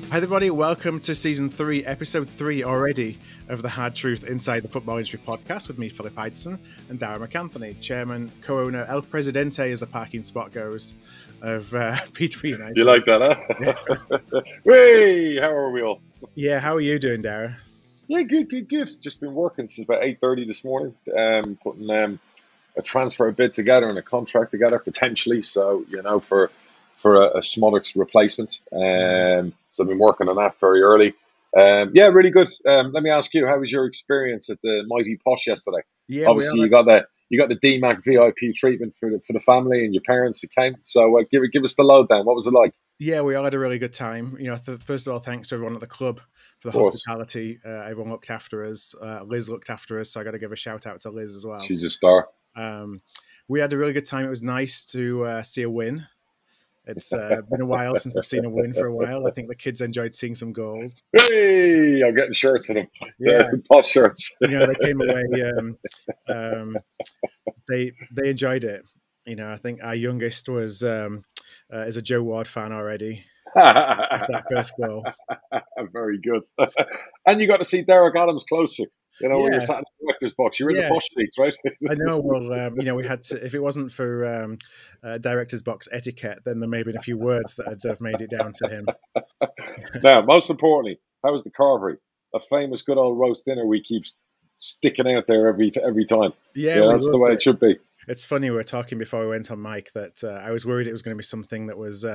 Hi everybody, welcome to Season 3, Episode 3 already of the Hard Truth Inside the Football Industry podcast with me, Philip Ideson, and Darragh MacAnthony, Chairman, co-owner, El Presidente as the parking spot goes, of Peterborough United. You like that, huh? Hey, how are we all? Yeah, how are you doing, Darragh? Yeah, good. Just been working since about 8:30 this morning, putting a transfer bid together and a contract together, potentially, so, you know, for a Smollett's replacement. So I've been working on that very early. Yeah, really good. Let me ask you, how was your experience at the mighty Posh yesterday? Yeah, obviously you got the DMAC VIP treatment for the family and your parents that came. So give us the lowdown. What was it like? Yeah, we all had a really good time. You know, first of all, thanks to everyone at the club for the hospitality. Everyone looked after us. Liz looked after us, so I got to give a shout out to Liz as well. She's a star. We had a really good time. It was nice to see a win. It's been a while since I've seen a win for a while. I think the kids enjoyed seeing some goals. Hey, I'm getting shirts for them. Yeah, Posh shirts. You know, they came away. They enjoyed it. You know, I think our youngest was is a Joe Ward fan already. After that first goal. Very good. And you got to see Derek Adams closer. You know, when you're sat in the director's box, you're in the Posh seats, right? I know. Well, you know, we had to. If it wasn't for director's box etiquette, then there may have been a few words that would have made it down to him. Now, most importantly, how was the carvery? A famous good old roast dinner we keep sticking out there every time. Yeah, that's the way it should be. It's funny, we were talking before we went on mic that I was worried it was going to be something that was,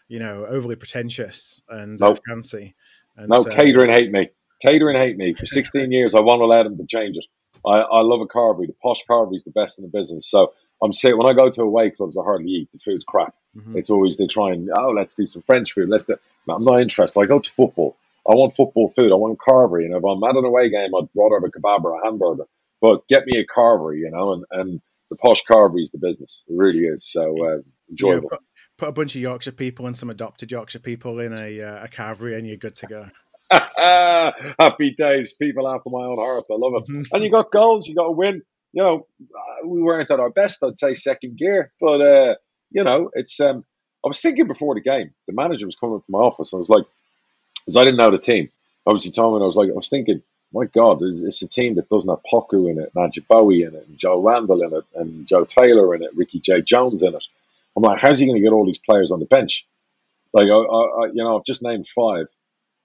you know, overly pretentious and fancy. And no, catering hate me. Catering hate me. For 16 years, I won't allow them to change it. I love a carvery. The Posh carvery is the best in the business. So I'm saying, when I go to away clubs, I hardly eat. The food's crap. Mm-hmm. It's always, they try and, let's do some French food. No, I'm not interested. I go to football. I want football food. I want carvery. And if I'm at an away game, I'd rather have a kebab or a hamburger. But get me a carvery, you know, and the Posh carvery is the business. It really is. So enjoyable. You know, put a bunch of Yorkshire people and some adopted Yorkshire people in a carvery and you're good to go. Happy days. People after my own heart. I love it. And you got goals. You got a win. You know, we weren't at our best, I'd say, second gear. But, you know, it's. I was thinking before the game, the manager was coming up to my office. And I was like, because I didn't know the team. Obviously, Tom, and I was thinking, my God, it's a team that doesn't have Poku in it, Najib Bowie in it, and Joe Randall in it, and Joe Taylor in it, Ricky J. Jones in it. I'm like, how's he going to get all these players on the bench? Like, you know, I've just named 5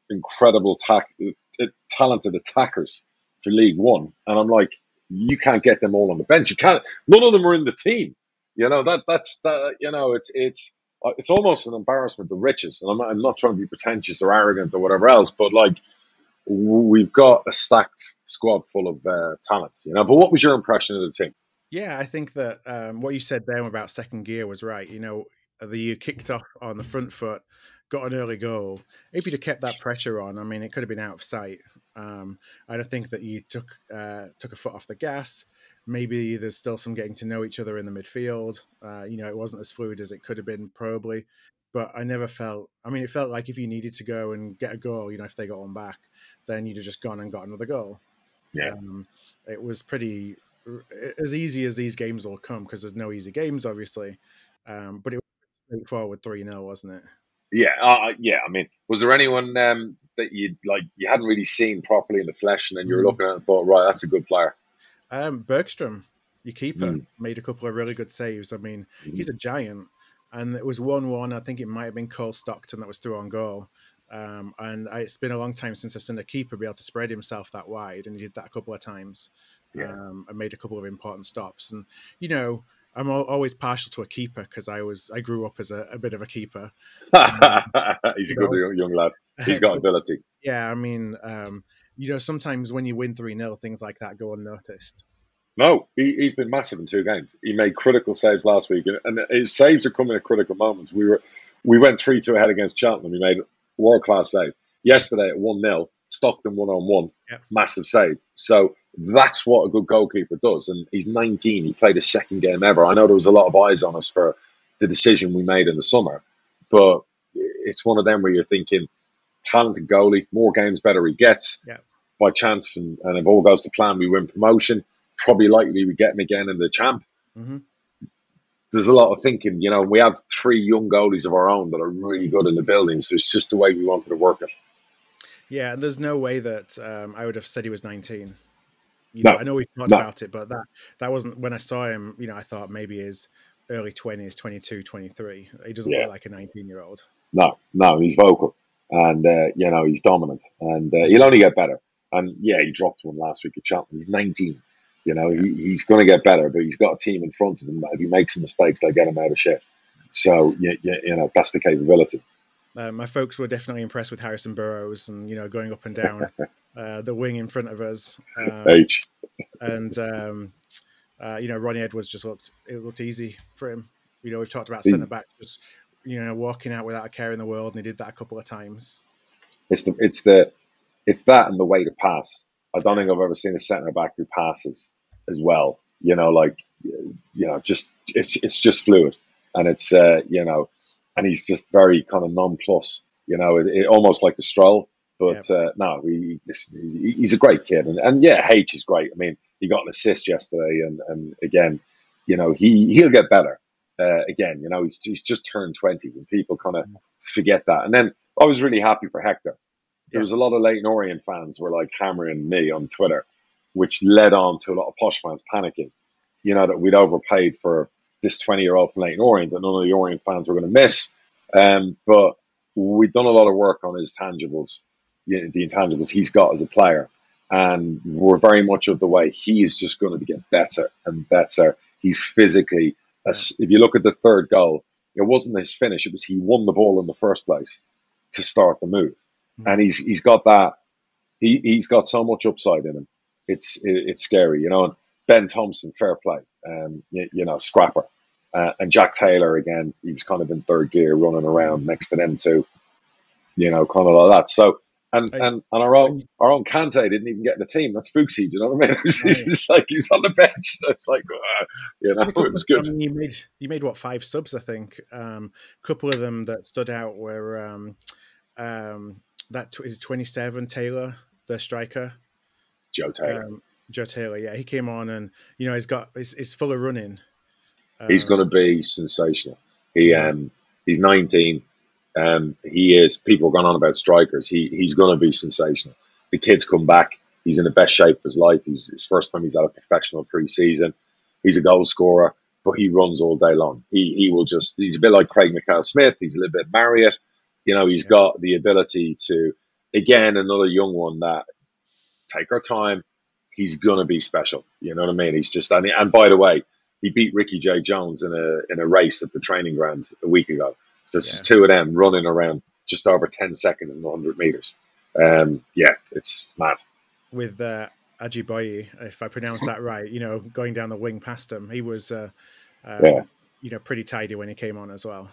incredible talented attackers for League One, and I'm like, you can't get them all on the bench. You can't. None of them are in the team. You know, that's you know, it's almost an embarrassment of riches. And I'm not trying to be pretentious or arrogant or whatever else, but like, we've got a stacked squad full of talent. You know, but what was your impression of the team? Yeah, I think that what you said there about second gear was right. You know, you kicked off on the front foot, got an early goal. If you'd have kept that pressure on, I mean, it could have been out of sight. I don't think that you took a foot off the gas. Maybe there's still some getting to know each other in the midfield. You know, it wasn't as fluid as it could have been, probably. But I never felt... I mean, it felt like if you needed to go and get a goal, you know, if they got one back, then you'd have just gone and got another goal. Yeah. It was pretty... as easy as these games will come, because there's no easy games, obviously. But it was straightforward 3-0, wasn't it? Yeah, yeah. I mean, was there anyone that you hadn't really seen properly in the flesh, and then you were looking at it and thought, right, that's a good player? Bergstrom, your keeper, made a couple of really good saves. I mean, he's a giant, and it was 1-1. I think it might have been Cole Stockton that was through on goal. And it's been a long time since I've seen a keeper be able to spread himself that wide, and he did that a couple of times. And made a couple of important stops. And you know, I'm always partial to a keeper because I grew up as a bit of a keeper. He's a good young lad. He's got ability. Yeah, I mean, you know, sometimes when you win 3-0, things like that go unnoticed. No, he's been massive in 2 games. He made critical saves last week, and his saves are coming at critical moments. We went 3-2 ahead against Cheltenham. He made a world-class save. Yesterday at 1-0, Stockton 1-on-1, massive save. So that's what a good goalkeeper does. And he's 19. He played his second game ever. I know there was a lot of eyes on us for the decision we made in the summer, but it's one of them where you're thinking, talented goalie, more games better he gets. Yeah. By chance, and if all goes to plan, we win promotion. Probably likely we get him again in the champ. there's a lot of thinking. You know, we have 3 young goalies of our own that are really good in the building, so it's just the way we wanted to work it. Yeah, and there's no way that I would have said he was 19. You know, I know we've talked about it, but that wasn't when I saw him. You know, I thought maybe his early 20s, 22, 23. He doesn't look like a 19-year-old. No, he's vocal, and you know, he's dominant, and he'll only get better. And yeah, he dropped one last week at Cheltenham. He's 19. You know, he's going to get better, but he's got a team in front of him that if he makes some mistakes, they get him out of shit. So you know, that's the capability. My folks were definitely impressed with Harrison Burrows, and you know, going up and down the wing in front of us. And you know, Ronnie Edwards just looked easy for him. You know, we've talked about centre back just, you know, walking out without a care in the world, and he did that a couple of times. It's that and the way to pass. I don't think I've ever seen a centre back who passes as well. You know, like, you know, just it's just fluid, and it's you know, and he's just very kind of nonplus. You know, it almost like a stroll. But no, he's a great kid, and yeah, H is great. I mean, he got an assist yesterday, and again, you know, he'll get better. Again, you know, he's just turned 20, and people kind of forget that. And then I was really happy for Hector. There was a lot of Leyton Orient fans were like hammering me on Twitter, which led on to a lot of Posh fans panicking. You know, that we'd overpaid for this 20-year-old from Leyton Orient that none of the Orient fans were going to miss. But we've done a lot of work on his tangibles. The intangibles he's got as a player, and we're very much of the way he is just going to get better and better. He's physically, if you look at the third goal, it wasn't his finish; it was he won the ball in the first place to start the move, and he's got that. He's got so much upside in him. It's scary, you know. And Ben Thompson, fair play, you know, scrapper, and Jack Taylor again. He was kind of in third gear, running around next to them too, you know, kind of like that. So. And our own Kante didn't even get in the team. That's Fuchsie, do you know what I mean? It's like he was on the bench. So it's like, you know, it's good. I mean, you made what, 5 subs, I think. A couple of them that stood out were that is 27 Taylor, the striker. Joe Taylor. Joe Taylor, yeah, he came on, and you know, he's full of running. He's going to be sensational. He's 19. He is. People are going on about strikers. He's going to be sensational. The kid's come back. He's in the best shape of his life. He's his first time he's had a professional pre-season. He's a goal scorer, but he runs all day long. He will just. He's a bit like Craig McCall-Smith. He's a little bit Marriott. You know, he's got the ability to. Again, another young one that take our time. He's going to be special. You know what I mean? He's just. And by the way, he beat Ricky J. Jones in a race at the training ground a week ago. So it's 2 of them running around just over 10 seconds in the 100 meters. It's mad. With Ajiboye, if I pronounce that right, you know, going down the wing past him, he was, you know, pretty tidy when he came on as well.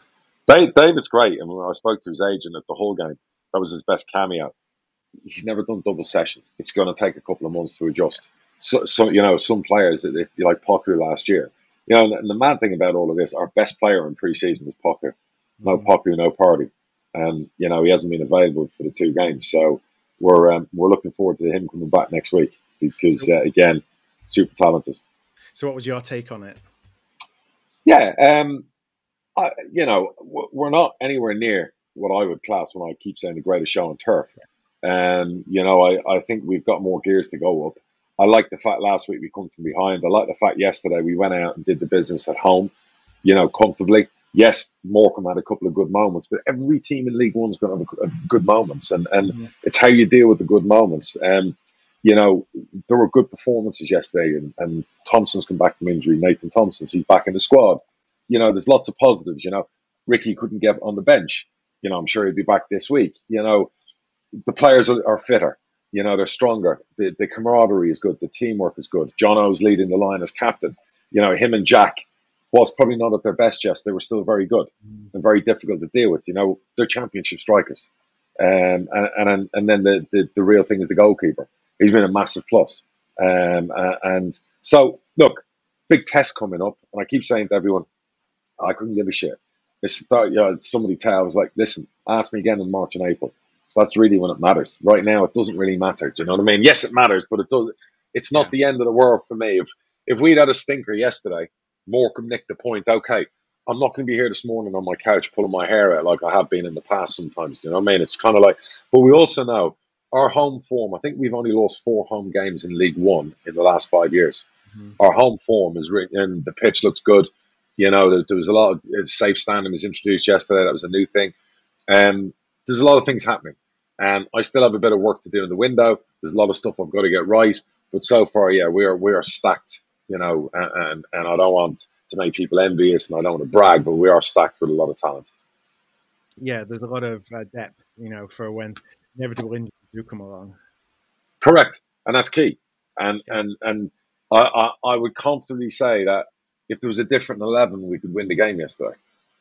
David's great. And when I spoke to his agent at the Hull game, that was his best cameo. He's never done double sessions. It's going to take a couple of months to adjust. So you know, some players, like Poku last year, you know, and the mad thing about all of this, our best player in pre-season was Poku. No Poku, no party. And, you know, he hasn't been available for the 2 games. So we're looking forward to him coming back next week because, again, super talented. So what was your take on it? Yeah, you know, we're not anywhere near what I would class when I keep saying the greatest show on turf. You know, I think we've got more gears to go up. I like the fact last week we come from behind. I like the fact yesterday we went out and did the business at home, you know, comfortably. Yes, Morecambe had a couple of good moments, but every team in League One's going to have good moments, and it's how you deal with the good moments. You know, there were good performances yesterday, and Thompson's come back from injury. Nathan Thompson's, he's back in the squad. You know, there's lots of positives. You know, Ricky couldn't get on the bench. You know, I'm sure he'll be back this week. You know, the players are fitter. You know, they're stronger. The camaraderie is good. The teamwork is good. John O's leading the line as captain. You know, him and Jack, whilst probably not at their best, yes, they were still very good and very difficult to deal with. You know, they're championship strikers. And then the real thing is the goalkeeper. He's been a massive plus. And so, look, big test coming up. And I keep saying to everyone, I couldn't give a shit. Somebody I was like, listen, ask me again in March and April. So that's really when it matters. Right now, it doesn't really matter. Do you know what I mean? Yes, it matters, but it's not the end of the world for me. If we'd had a stinker yesterday, Morecambe nicked the point. Okay, I'm not going to be here this morning on my couch pulling my hair out like I have been in the past sometimes. You know what I mean? It's kind of like, but we also know our home form. I think we've only lost 4 home games in League One in the last 5 years. Our home form is written, and the pitch looks good. You know, there was a lot of safe standing was introduced yesterday. That was a new thing. There's a lot of things happening. And I still have a bit of work to do in the window. There's a lot of stuff I've got to get right. But so far, yeah, we are stacked, you know, and I don't want to make people envious and I don't want to brag, but we are stacked with a lot of talent. Yeah, there's a lot of depth, you know, for when inevitable injuries do come along. Correct. And that's key. And I would comfortably say that if there was a different 11, we could win the game yesterday.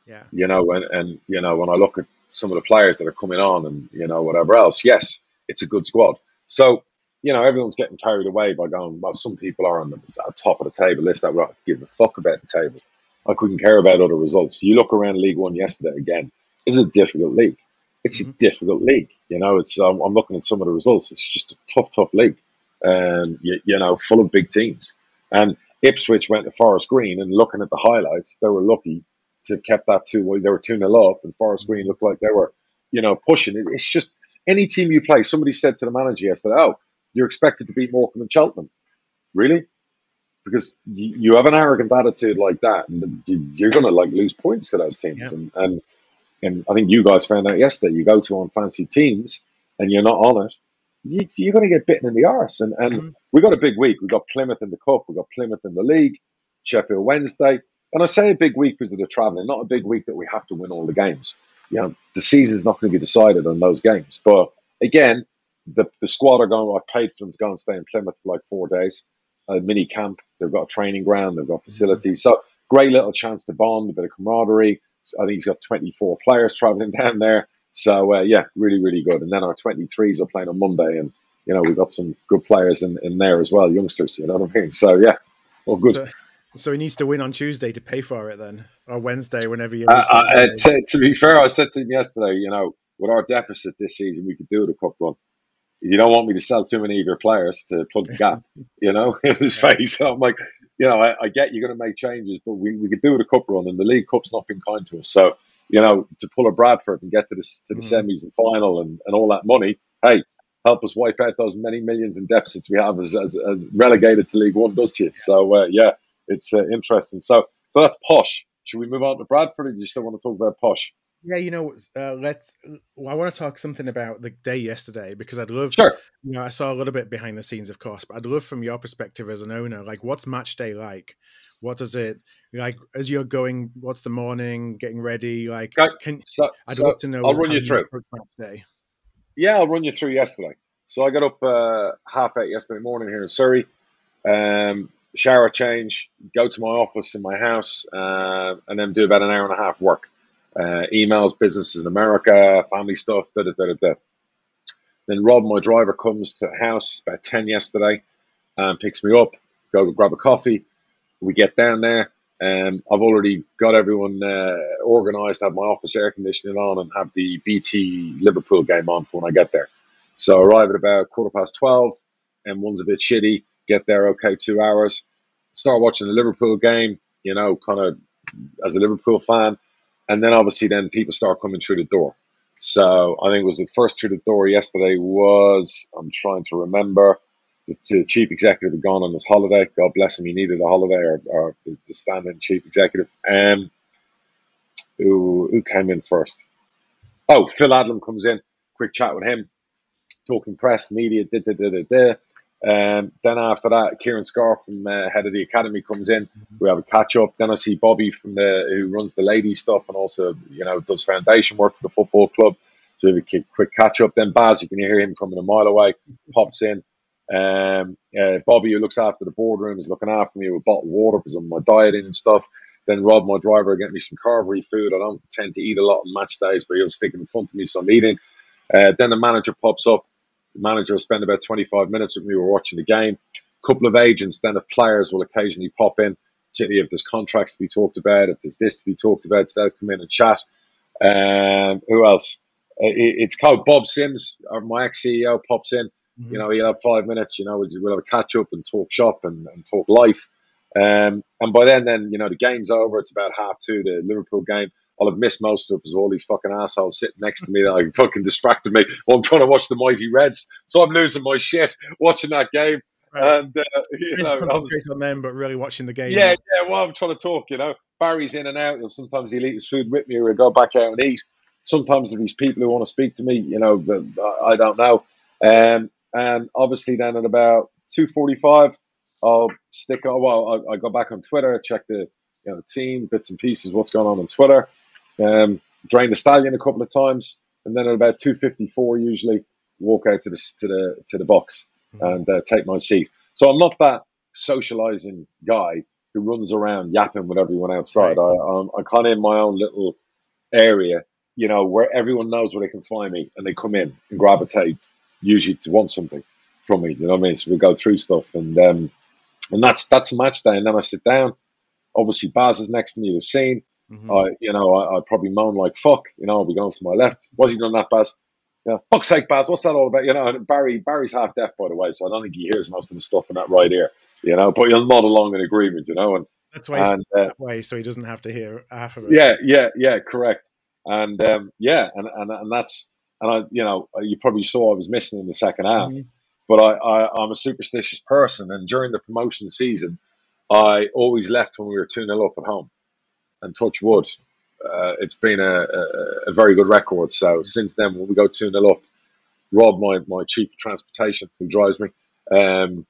Yeah. You know, and you know, when I look at some of the players that are coming on and, you know, whatever else, yes, it's a good squad. So, you know, everyone's getting carried away by going, well, some people are on the top of the table. List that, well, give a fuck about the table. I couldn't care about other results. You look around League One yesterday again, it's a difficult league. It's a difficult league. You know, it's I'm looking at some of the results. It's just a tough league. You know, full of big teams. And Ipswich went to Forest Green, and looking at the highlights, they were lucky to have kept that 2-1. They were 2-0 up, and Forest Green looked like they were, you know, pushing it. It's just any team you play. Somebody said to the manager yesterday, "Oh, you're expected to beat Morecambe and Cheltenham." Really? Because you have an arrogant attitude like that, and you're going to like lose points to those teams. Yeah. And I think you guys found out yesterday. You go to unfancy teams, and you're not on it. You're going to get bitten in the arse. And we got a big week. We got Plymouth in the Cup. We got Plymouth in the league. Sheffield Wednesday. And I say a big week because of the travelling, not a big week that we have to win all the games. You know, the season's not going to be decided on those games. But again, the squad are going. I've paid for them to go and stay in Plymouth for like 4 days. A mini camp. They've got a training ground. They've got facilities. So great little chance to bond, a bit of camaraderie. I think he's got 24 players travelling down there. So yeah, really good. And then our 23s are playing on Monday, and you know we've got some good players in there as well, youngsters. You know what I mean? So yeah, all good. So he needs to win on Tuesday to pay for it then, or Wednesday, whenever you. To be fair, I said to him yesterday, you know, with our deficit this season, we could do the cup run. You don't want me to sell too many of your players to plug the gap, you know, in his face. So I'm like, you know, I get you're going to make changes, but we could do the cup run, and the League Cup's not been kind to us. So, you know, to pull a Bradford and get to the semis and final and all that money, hey, help us wipe out those many millions in deficits we have as relegated to League One does to you. So, yeah, it's interesting. So that's Posh. Should we move on to Bradford, or do you still want to talk about Posh? Yeah, you know, I want to talk something about the day yesterday, because I'd love, sure. You know, I saw a little bit behind the scenes, of course, but I'd love from your perspective as an owner, like, what's match day like? What does it like as you're going? What's the morning getting ready? Like, I'd love to know. I'll run you through match day. Yeah, I'll run you through yesterday. So I got up 8:30 yesterday morning here in Surrey. Shower, change, go to my office in my house, and then do about an hour and a half work. Emails, businesses in America, family stuff, Then Rob, my driver, comes to the house about 10 yesterday and picks me up, go grab a coffee. We get down there. I've already got everyone organised, have my office air conditioning on, and have the BT Liverpool game on for when I get there. So I arrive at about 12:15, and one's a bit shitty. Get there, okay, 2 hours. Start watching the Liverpool game, you know, kind of as a Liverpool fan. And then obviously then people start coming through the door. So I think it was the first through the door yesterday was, I'm trying to remember, the chief executive had gone on his holiday. God bless him, he needed a holiday, or the stand-in chief executive. Who came in first? Oh, Phil Adlam comes in. Quick chat with him. Talking press, media, then after that, Kieran Scarr from head of the academy comes in. We have a catch up. Then I see Bobby from who runs the ladies stuff and also, you know, does foundation work for the football club. So we have a quick catch up. Then Baz, you can hear him coming a mile away, pops in. Bobby, who looks after the boardroom, is looking after me with bottled water because I'm on my dieting and stuff. Then Rob, my driver, getting me some carvery food. I don't tend to eat a lot on match days, but he'll stick it in front of me, so I'm eating. Then the manager pops up. The manager will spend about 25 minutes with me. We're watching the game. A couple of agents then of players will occasionally pop in, particularly if there's contracts to be talked about, if there's this to be talked about, so they'll come in and chat. Who else? It's called Bob Sims, my ex-CEO, pops in. You know, he'll have 5 minutes. You know, we'll have a catch-up and talk shop and talk life. And by then, you know, the game's over. It's about 2:30, the Liverpool game. I'll have missed most of it because all these fucking assholes sitting next to me that like fucking distracted me while I'm trying to watch the mighty Reds. So I'm losing my shit watching that game. Right. And, you Just know, concentrate on them, but really watching the game. yeah, well, I'm trying to talk, you know. Barry's in and out. And sometimes he'll eat his food with me or he'll go back out and eat. Sometimes there's these people who want to speak to me, you know, but I don't know. And obviously then at about 2:45, I'll stick on. Well, I go back on Twitter, check the team bits and pieces, what's going on Twitter. Drain the stallion a couple of times, and then at about 2:54, usually walk out to the box and take my seat. So I'm not that socializing guy who runs around yapping with everyone outside. Right. I'm kind of in my own little area, you know, where everyone knows where they can find me, and they come in and gravitate usually to want something from me. You know what I mean? So we go through stuff, and that's match day, and then I sit down. Obviously, Baz is next to me. You've seen. I probably moan like fuck. You know, I'll be going to my left. Was he done that, Baz? Yeah, fuck's sake, Baz. What's that all about? You know, and Barry's half deaf, by the way, so I don't think he hears most of the stuff in that right ear. You know, but he'll nod along in agreement. You know, and that's why he's that way, so he doesn't have to hear half of it. Yeah, correct. And that's, and you probably saw I was missing in the second half, but I'm a superstitious person, and during the promotion season, I always left when we were 2-0 up at home, and touch wood, it's been a very good record. So since then, when we go 2-0 up, Rob, my chief of transportation, who drives me,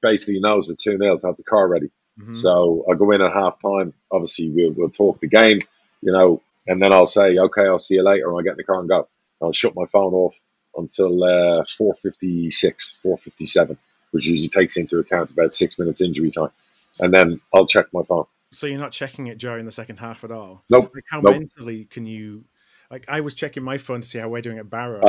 basically knows at 2-0 to have the car ready. So I go in at half time. Obviously, we'll talk the game, you know, and then I'll say, okay, I'll see you later. And I'll get in the car and go. I'll shut my phone off until 4:56, 4:57, which usually takes into account about 6 minutes injury time. And then I'll check my phone. So you're not checking it during the second half at all? Nope. Like how mentally can you? Like I was checking my phone to see how we're doing at Barrow.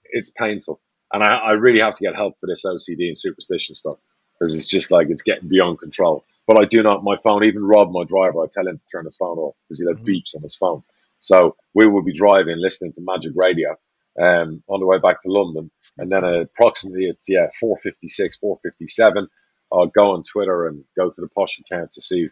It's painful, and I really have to get help for this OCD and superstition stuff, because it's just like it's getting beyond control. But I do not. My phone, even Rob, my driver, I tell him to turn his phone off because he'll have beeps on his phone. So we will be driving, listening to Magic Radio on the way back to London, and then approximately it's 4:56, 4:57. I'll go on Twitter and go to the Posh account to see,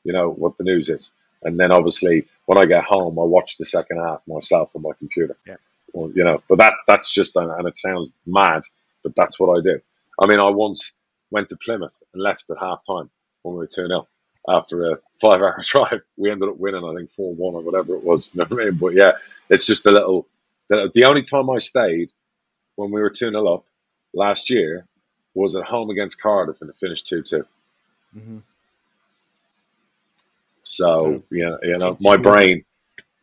you know, what the news is. And then obviously when I get home, I watch the second half myself on my computer. Yeah. Well, you know, but that's just, and it sounds mad, but that's what I do. I mean, I once went to Plymouth and left at half time when we were 2-0 after a 5-hour drive. We ended up winning, I think 4-1 or whatever it was. You know what I mean? But yeah, it's just the only time I stayed when we were 2-0 up last year was at home against Cardiff, and it finished 2-2. So you know, my brain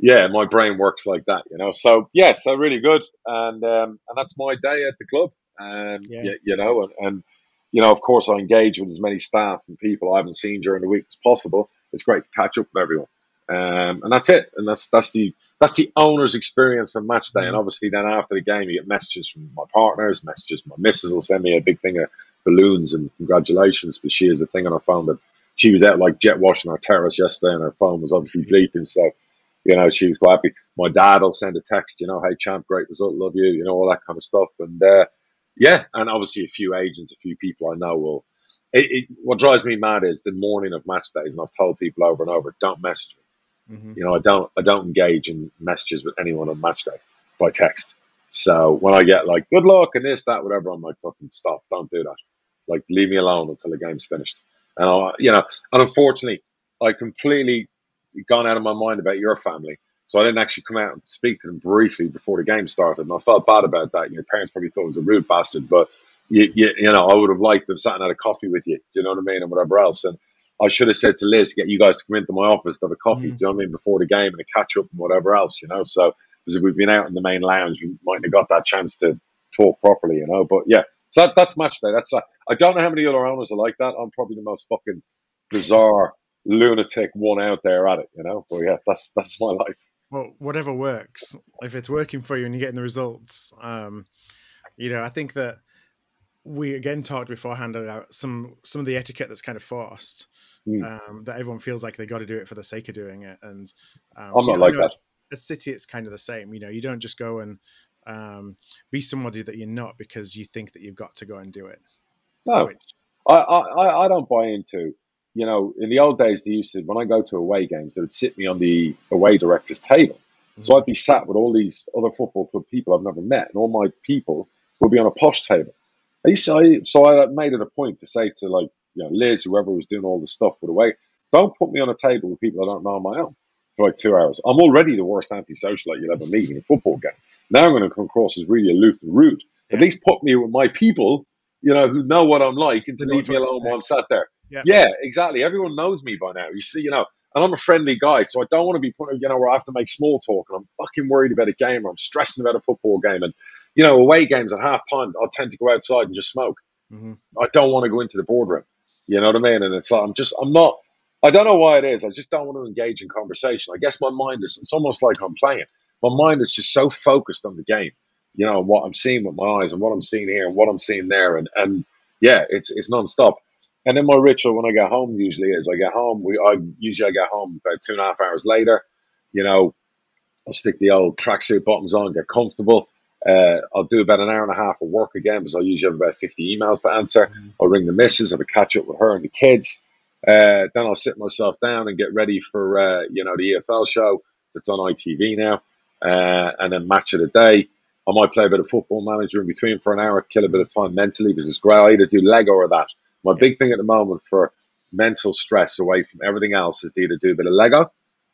works like that, you know. So really good, and that's my day at the club, you know, and you know, of course, I engage with as many staff and people I haven't seen during the week as possible. It's great to catch up with everyone, and that's it, and that's the owner's experience on match day. And obviously then after the game, you get messages from my partners, messages. My missus will send me a big thing of balloons and congratulations, but she has a thing on her phone that she was out like jet washing our terrace yesterday, and her phone was obviously bleeping, so you know, she was quite happy. My dad will send a text, you know, hey champ, great result, love you, you know, all that kind of stuff. And and obviously a few agents, a few people I know will. What drives me mad is the morning of match days, and I've told people over and over, don't message me. You know, I don't engage in messages with anyone on match day by text. So when I get like good luck and this, that, whatever, I'm like, fucking stop, don't do that. Like, leave me alone until the game's finished. And and unfortunately, I completely gone out of my mind about your family, so I didn't actually come out and speak to them briefly before the game started, and I felt bad about that. Your parents probably thought I was a rude bastard, but you know, I would have liked to have sat and had a coffee with you. Do you know what I mean, and whatever else. And I should have said to Liz, get you guys to come into my office to have a coffee, do you know what I mean, before the game, and a catch up and whatever else, you know. So because if we'd been out in the main lounge, we mightn't have got that chance to talk properly, you know. But yeah, so that's match day. That's I don't know how many other owners are like that. I'm probably the most fucking bizarre lunatic one out there at it, you know. But yeah, that's my life. Well, whatever works. If it's working for you and you're getting the results, you know, I think that we again talked beforehand about some of the etiquette that's kind of forced. That everyone feels like they got to do it for the sake of doing it, and I'm not like that. At City, it's kind of the same. You know, you don't just go and be somebody that you're not because you think that you've got to go and do it. No, I don't buy into, you know, in the old days, they used to, when I go to away games, they would sit me on the away director's table. So I'd be sat with all these other football club people I've never met, and all my people would be on a posh table. So I made it a point to say to, like, you know, Liz, whoever was doing all the stuff with away, don't put me on a table with people I don't know on my own for like 2 hours. I'm already the worst anti-socialite you'll ever meet in a football game. Now I'm going to come across as really aloof and rude. Yeah. At least put me with my people, you know, who know what I'm like, and to leave me alone while I'm sat there. Yeah. Yeah, exactly. Everyone knows me by now. You see, you know, and I'm a friendly guy, so I don't want to be put, you know, where I have to make small talk, and I'm fucking worried about a game, or I'm stressing about a football game. And, you know, away games at half time, I'll tend to go outside and just smoke. I don't want to go into the boardroom. You know what I mean? And it's like, I don't know why it is. I just don't want to engage in conversation. I guess my mind is, it's almost like I'm playing. My mind is just so focused on the game, you know, what I'm seeing with my eyes, and what I'm seeing here, and what I'm seeing there. And yeah, it's nonstop. And then my ritual when I get home usually is I get home about 2.5 hours later. You know, I'll stick the old tracksuit bottoms on, get comfortable. I'll do about an hour and a half of work again, because I usually have about 50 emails to answer. I'll ring the missus, have a catch up with her and the kids. Then I'll sit myself down and get ready for, you know, the EFL show that's on ITV now. And then match of the day. I might play a bit of Football Manager in between for an hour to kill a bit of time mentally, because it's great. I either do Lego or that. My big thing at the moment for mental stress away from everything else is to either do a bit of Lego.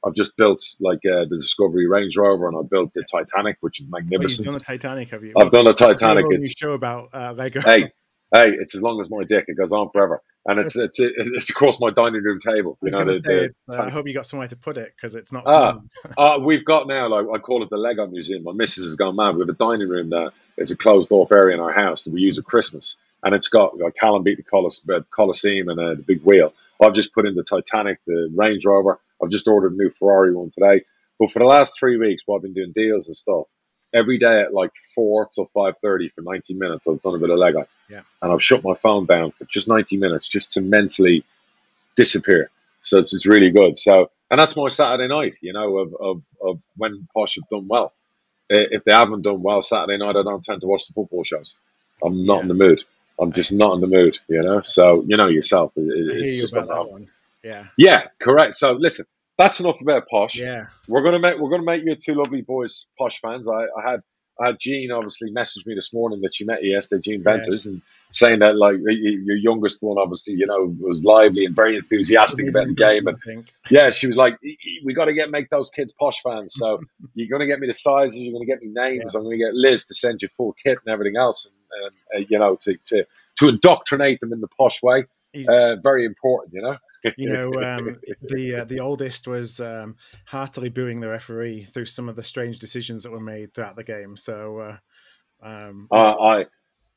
I've just built like the Discovery Range Rover, and I built the Titanic, which is magnificent. You've done the Titanic, have you? I've done the Titanic. It's a show about Lego. Hey, it's as long as my dick. It goes on forever, and it's across my dining room table. You know, I hope you got somewhere to put it, because it's not. We've got now, like, I call it the Lego Museum. My missus has gone mad. We have a dining room that is a closed off area in our house that we use at Christmas, and it's got like Callum beat the Colosseum and the big wheel. I've just put in the Titanic, the Range Rover. I've just ordered a new Ferrari one today. But for the last 3 weeks, while I've been doing deals and stuff, every day at like 4 till 5:30 for 90 minutes, I've done a bit of Lego. Yeah. And I've shut my phone down for just 90 minutes just to mentally disappear. So it's really good. So, and that's my Saturday night, you know, of when Posh have done well. If they haven't done well Saturday night, I don't tend to watch the football shows. I'm not in the mood. I'm just not in the mood, you know. So, you know yourself. It's just about that one. Yeah, correct. So listen, that's enough about Posh. Yeah, we're gonna make you two lovely boys Posh fans. I had Jean obviously message me this morning that she met you yesterday, Jean Venters, and saying that, like, your youngest one obviously, you know, was lively and very enthusiastic about the game. And yeah, she was like, we got to make those kids Posh fans. So you're going to get me the sizes, you're going to get me names. I'm going to get Liz to send you full kit and everything else, and you know, to indoctrinate them in the Posh way. Very important, you know. You know, the oldest was heartily booing the referee through some of the strange decisions that were made throughout the game. So,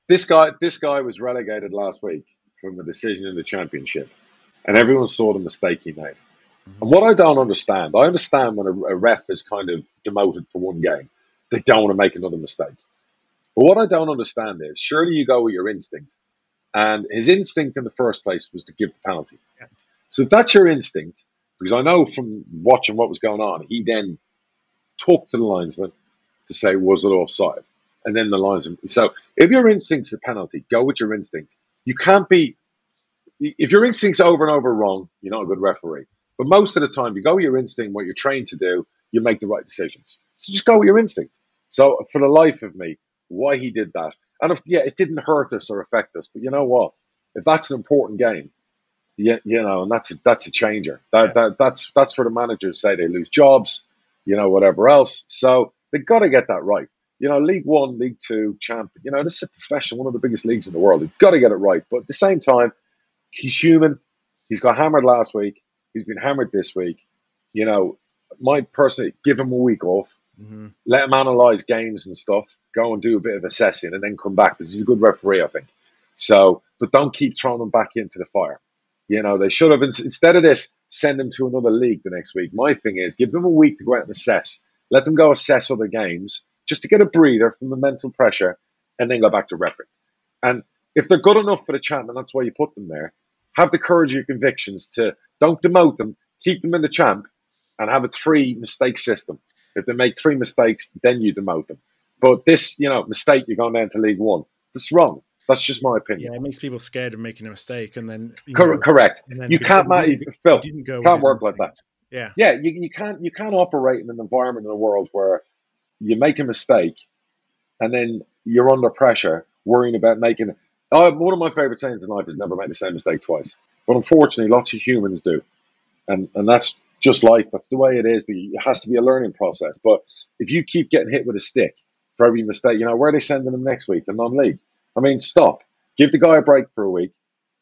this guy was relegated last week from a decision in the Championship, and everyone saw the mistake he made. And what I don't understand, I understand when a ref is kind of demoted for one game, they don't want to make another mistake. But what I don't understand is, surely you go with your instinct, and his instinct in the first place was to give the penalty. Yeah. So if that's your instinct, because I know from watching what was going on, he then talked to the linesman to say, was it offside? And then the linesman. So if your instinct's the penalty, go with your instinct. You can't be, if your instinct's over and over wrong, you're not a good referee. But most of the time, you go with your instinct, what you're trained to do, you make the right decisions. So just go with your instinct. So for the life of me, why he did that. And it didn't hurt us or affect us. But you know what? If that's an important game, yeah, you know, and that's a changer. That's for the managers say they lose jobs, you know, whatever else. So they've got to get that right. You know, League One, League Two, Champ. You know, this is a profession, one of the biggest leagues in the world. They've got to get it right. But at the same time, he's human. He's got hammered last week. He's been hammered this week. You know, my personally give him a week off. Mm-hmm. Let him analyse games and stuff. Go and do a bit of assessing, and then come back, because he's a good referee, I think. So, but don't keep throwing him back into the fire. You know, they should have, instead of this, send them to another league the next week. My thing is, give them a week to go out and assess. Let them go assess other games, just to get a breather from the mental pressure, and then go back to refereeing. And if they're good enough for the champ, and that's why you put them there, have the courage of your convictions to, don't demote them, keep them in the champ, and have a 3-mistake system. If they make 3 mistakes, then you demote them. But this, you know, mistake, you're going down to League One. That's wrong. That's just my opinion. Yeah, it makes people scared of making a mistake, and then Correct. and then You can't, Phil. didn't go Can't work like that. Yeah, yeah. You can't operate in an environment in a world where you make a mistake and then you're under pressure, worrying about making. One of my favorite sayings in life is never make the same mistake twice. But unfortunately, lots of humans do, and that's just life. That's the way it is. But it has to be a learning process. But if you keep getting hit with a stick for every mistake, where are they sending them next week? The non-league. I mean, stop. Give the guy a break for a week.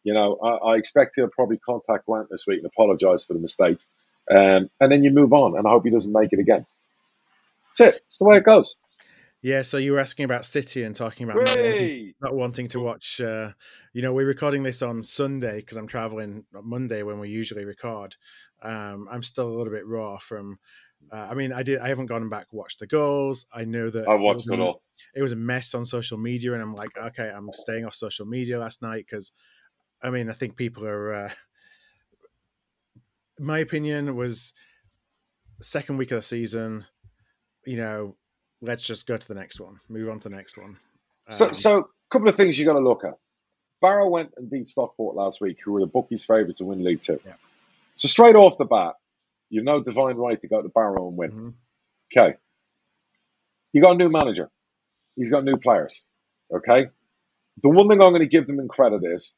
I expect he'll probably contact Grant this week and apologise for the mistake. And then you move on, and I hope he doesn't make it again. That's it. It's the way it goes. Yeah, so you were asking about City and talking about not wanting to watch. We're recording this on Sunday because I'm traveling on Monday when we usually record. I'm still a little bit raw from. I haven't gone back and watched the goals. I know that I watched it all. It was a mess on social media, and I'm like, okay, I'm staying off social media last night because, I think people are. My opinion was second week of the season. Let's just go to the next one. Move on to the next one. So a couple of things you got to look at. Barrow went and beat Stockport last week, who were the bookies' favourite to win League Two. Yeah. So straight off the bat, you've no divine right to go to Barrow and win. Mm-hmm. Okay. You got a new manager. He's got new players. Okay. The one thing I'm going to give them in credit is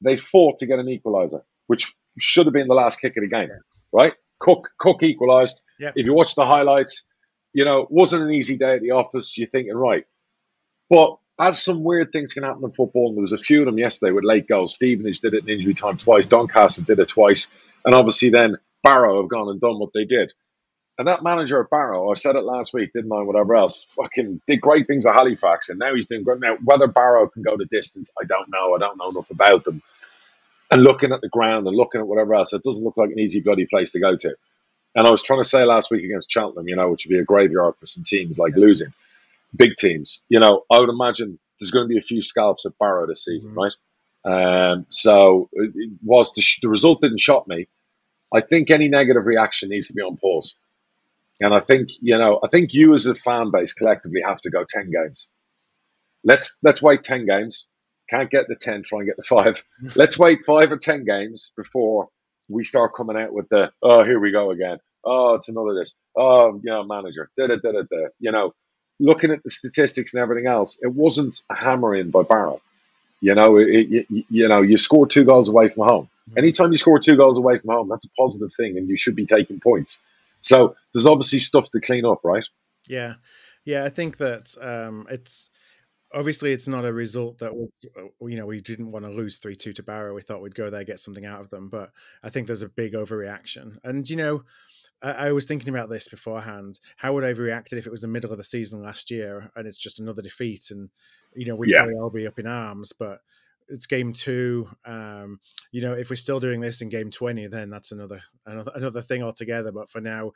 they fought to get an equaliser, which should have been the last kick of the game, right? Cook equalised. Yeah. If you watch the highlights, wasn't an easy day at the office. You're thinking, right. But as some weird things can happen in football, and there was a few of them yesterday with late goals. Stevenage did it in injury time twice. Doncaster did it twice. And obviously then Barrow have gone and done what they did. And that manager at Barrow, I said it last week, didn't I, whatever else, fucking did great things at Halifax. And now he's doing great. Now, whether Barrow can go the distance, I don't know. I don't know enough about them. And looking at the ground and looking at whatever else, it doesn't look like an easy bloody place to go to. And I was trying to say last week against Cheltenham, which would be a graveyard for some teams like losing, big teams. I would imagine there's going to be a few scalps at Barrow this season, right? So it was the result didn't shock me. I think any negative reaction needs to be on pause. And I think you as a fan base collectively have to go 10 games. Let's wait 10 games. Can't get the 10, try and get the 5. Let's wait 5 or 10 games before we start coming out with the, here we go again. Oh, it's another this. Oh, manager. Looking at the statistics and everything else, it wasn't a hammer-in by Barrow. You scored 2 goals away from home. Anytime you score 2 goals away from home, that's a positive thing, and you should be taking points. So there's obviously stuff to clean up, right? Yeah. I think that it's obviously it's not a result that was, we didn't want to lose 3-2 to Barrow. We thought we'd go there, get something out of them, but I think there's a big overreaction. And I was thinking about this beforehand. How would I have reacted if it was the middle of the season last year and it's just another defeat and we'd probably all be up in arms, but it's game 2. If we're still doing this in game 20, then that's another thing altogether. But for now,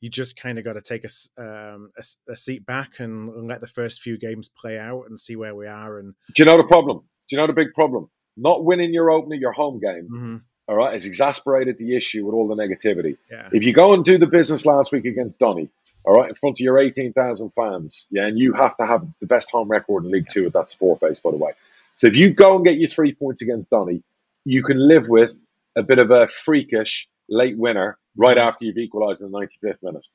you just kind of got to take a seat back and let the first few games play out and see where we are. And do you know the problem? Do you know the big problem? Not winning your home game. Mm-hmm. All right, has exasperated the issue with all the negativity. Yeah. If you go and do the business last week against Donny, all right, in front of your 18,000 fans, and you have to have the best home record in League Two at that sport base, by the way. So if you go and get your 3 points against Donny, you can live with a bit of a freakish late winner right after you've equalised in the 95th minute.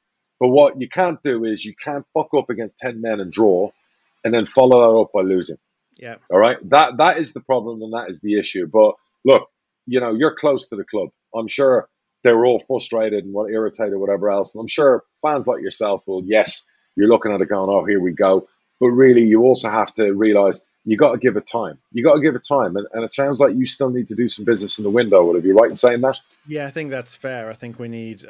But what you can't do is you can't fuck up against 10 men and draw and then follow that up by losing. Yeah. All right, that is the problem and that is the issue. But look, you're close to the club. I'm sure they were all frustrated and irritated, whatever else. And I'm sure fans like yourself will, yes, you're looking at it going, oh, here we go. But really, you also have to realise you got to give it time. You got to give it time. And it sounds like you still need to do some business in the window. Would I be right in saying that? Yeah, I think that's fair. I think we need,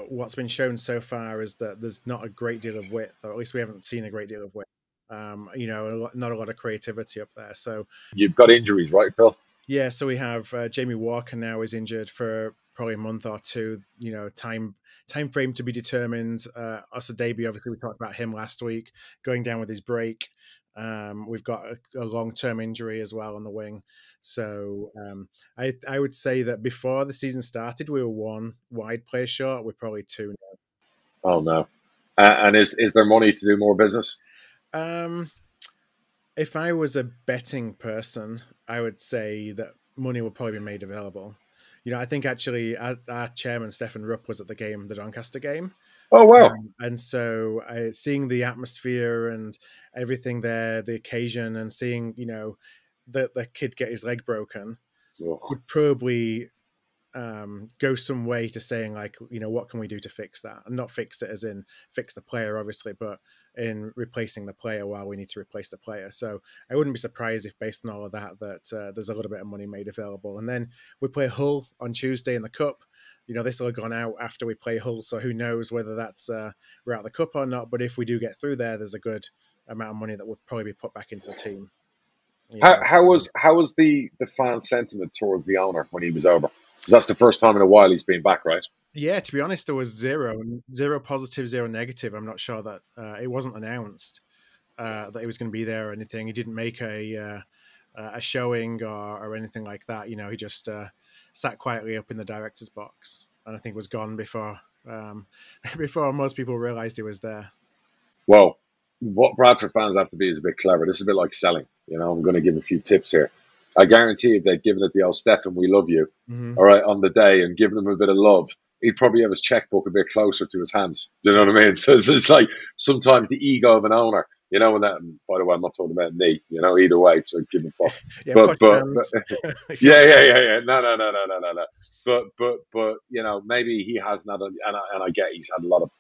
what's been shown so far is that there's not a great deal of width, or at least we haven't seen a great deal of width. Not a lot of creativity up there. So you've got injuries, right, Phil? Yeah, so we have Jamie Walker now is injured for probably a month or two. Time frame to be determined. Osadebe, obviously, we talked about him last week, going down with his break. We've got a long-term injury as well on the wing. So I would say that before the season started, we were 1 wide player short. We're probably 2 now. Oh no! And is there money to do more business? if I was a betting person, I would say that money would probably be made available. You know, I think actually our chairman, Stefan Rupp, was at the game, the Doncaster game. Oh, wow. And so seeing the atmosphere and everything there, the occasion, and seeing, you know, the kid get his leg broken would probably go some way to saying, like, you know, what can we do to fix that? And not fix it as in fix the player, obviously, but in replacing the player while we need to replace the player. So I wouldn't be surprised if, based on all of that, there's a little bit of money made available. And then we play Hull on Tuesday in the Cup. You know, this will have gone out after we play Hull, so who knows whether that's we're out of the Cup or not. But if we do get through there, there's a good amount of money that would probably be put back into the team. How was the fan sentiment towards the owner when he was over? Because that's the first time in a while he's been back, right? Yeah, to be honest, there was zero positive, zero negative. I'm not sure that it wasn't announced that he was going to be there or anything. He didn't make a showing or anything like that. You know, he just sat quietly up in the director's box, and I think was gone before before most people realised he was there. Well, what Bradford fans have to be is a bit clever. This is a bit like selling. You know, I'm going to give a few tips here. I guarantee you they'd given it the old Stefan, we love you, all right, on the day, and given him a bit of love, he'd probably have his checkbook a bit closer to his hands. Do you know what I mean? So it's like sometimes the ego of an owner, you know, and that, and by the way, I'm not talking about me, you know, either way, so give a fuck. Yeah, but yeah. No. But, you know, maybe he hasn't had, and I get he's had a lot of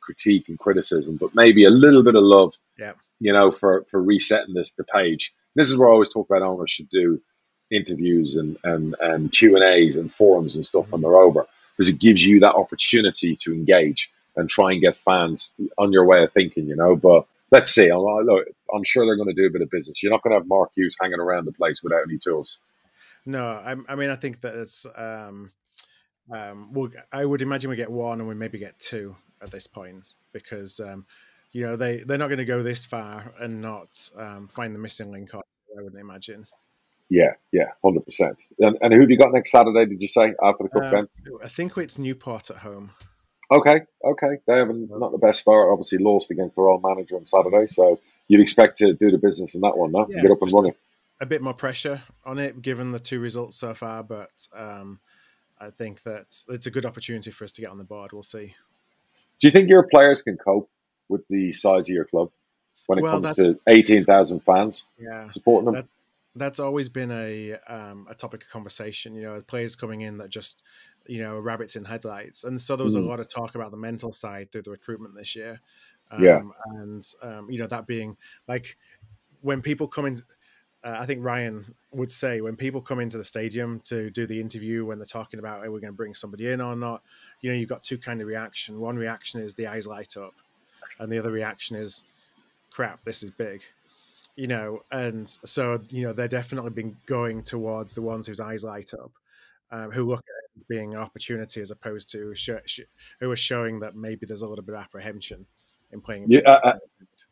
critique and criticism, but maybe a little bit of love, you know, for resetting the page. This is where I always talk about owners should do interviews and Q&As and forums and stuff when they're over, because it gives you that opportunity to engage and try and get fans on your way of thinking, you know. But let's see. I'm sure they're going to do a bit of business. You're not going to have Marc Hughes hanging around the place without any tools. No, I mean, I think that it's I would imagine we get one and we maybe get two at this point, because you know, they're not going to go this far and not find the missing link. I wouldn't imagine. Yeah, 100%. And who have you got next Saturday? Did you say after the cup game? I think it's Newport at home. Okay. They haven't not the best start. Obviously lost against their old manager on Saturday, so you'd expect to do the business in that one, no? Yeah, get up and running. A bit more pressure on it, given the two results so far, but I think that it's a good opportunity for us to get on the board. We'll see. Do you think your players can cope with the size of your club when it comes to 18,000 fans supporting them? That's always been a topic of conversation. You know, players coming in that just, you know, rabbits in headlights, and so there was a lot of talk about the mental side through the recruitment this year. And you know, that being like when people come in. I think Ryan would say when people come into the stadium to do the interview, when they're talking about, are we going to bring somebody in or not? You know, you've got two kind of reaction. One reaction is the eyes light up, and the other reaction is, crap, this is big. You know, and so, you know, they're definitely been going towards the ones whose eyes light up, who look at it being an opportunity as opposed to who are showing that maybe there's a little bit of apprehension in playing.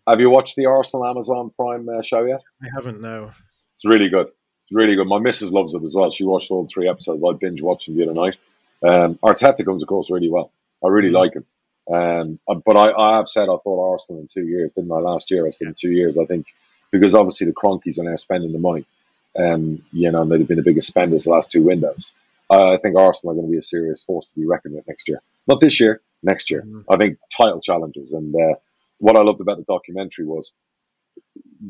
Have you watched the Arsenal Amazon Prime show yet? I haven't, no. It's really good. It's really good. My missus loves it as well. She watched all 3 episodes. I binge watched them the other night. Arteta comes across really well. I really like him. But I have said I thought Arsenal in 2 years, didn't I? Last year I said in 2 years, I think, because obviously the Cronkies are now spending the money. You know, and they've been the biggest spenders the last 2 windows. I think Arsenal are going to be a serious force to be reckoned with next year. Not this year, next year. I think title challenges. And what I loved about the documentary was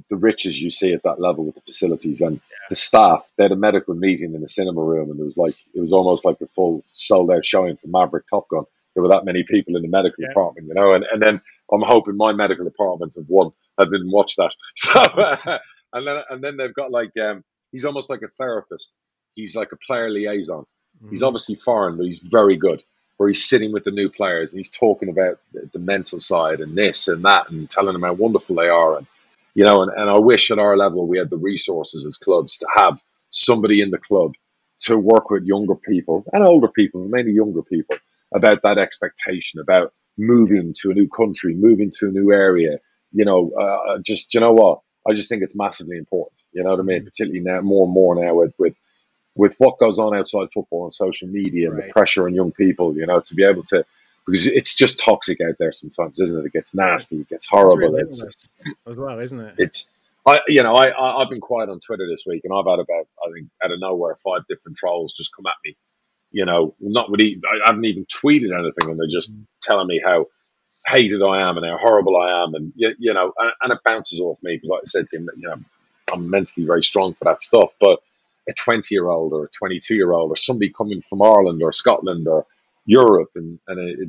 the riches you see at that level with the facilities and the staff. They had a medical meeting in the cinema room, and it was almost like a full sold out showing for Maverick Top Gun. There were that many people in the medical department, you know, and then I'm hoping my medical department have won. I didn't watch that. So and then they've got like he's almost like a therapist. He's like a player liaison. He's obviously foreign, but he's very good. Where he's sitting with the new players and he's talking about the mental side and this and that and telling them how wonderful they are. And, you know, and I wish at our level we had the resources as clubs to have somebody in the club to work with younger people and older people, mainly younger people, about that expectation, about moving to a new country, moving to a new area. You know, just, you know what? I just think it's massively important. You know what I mean? Particularly now, more and more now with what goes on outside football and social media and the pressure on young people, you know, to be able to, because it's just toxic out there sometimes, isn't it? It gets nasty, it gets horrible. It's as well, isn't it? I've been quiet on Twitter this week, and I've had about, I think, out of nowhere, 5 different trolls just come at me. Not with I haven't even tweeted anything, and they're just telling me how hated I am and how horrible I am, and and it bounces off me because, like I said to him, I'm mentally very strong for that stuff. But a 20-year-old or a 22-year-old or somebody coming from Ireland or Scotland or Europe and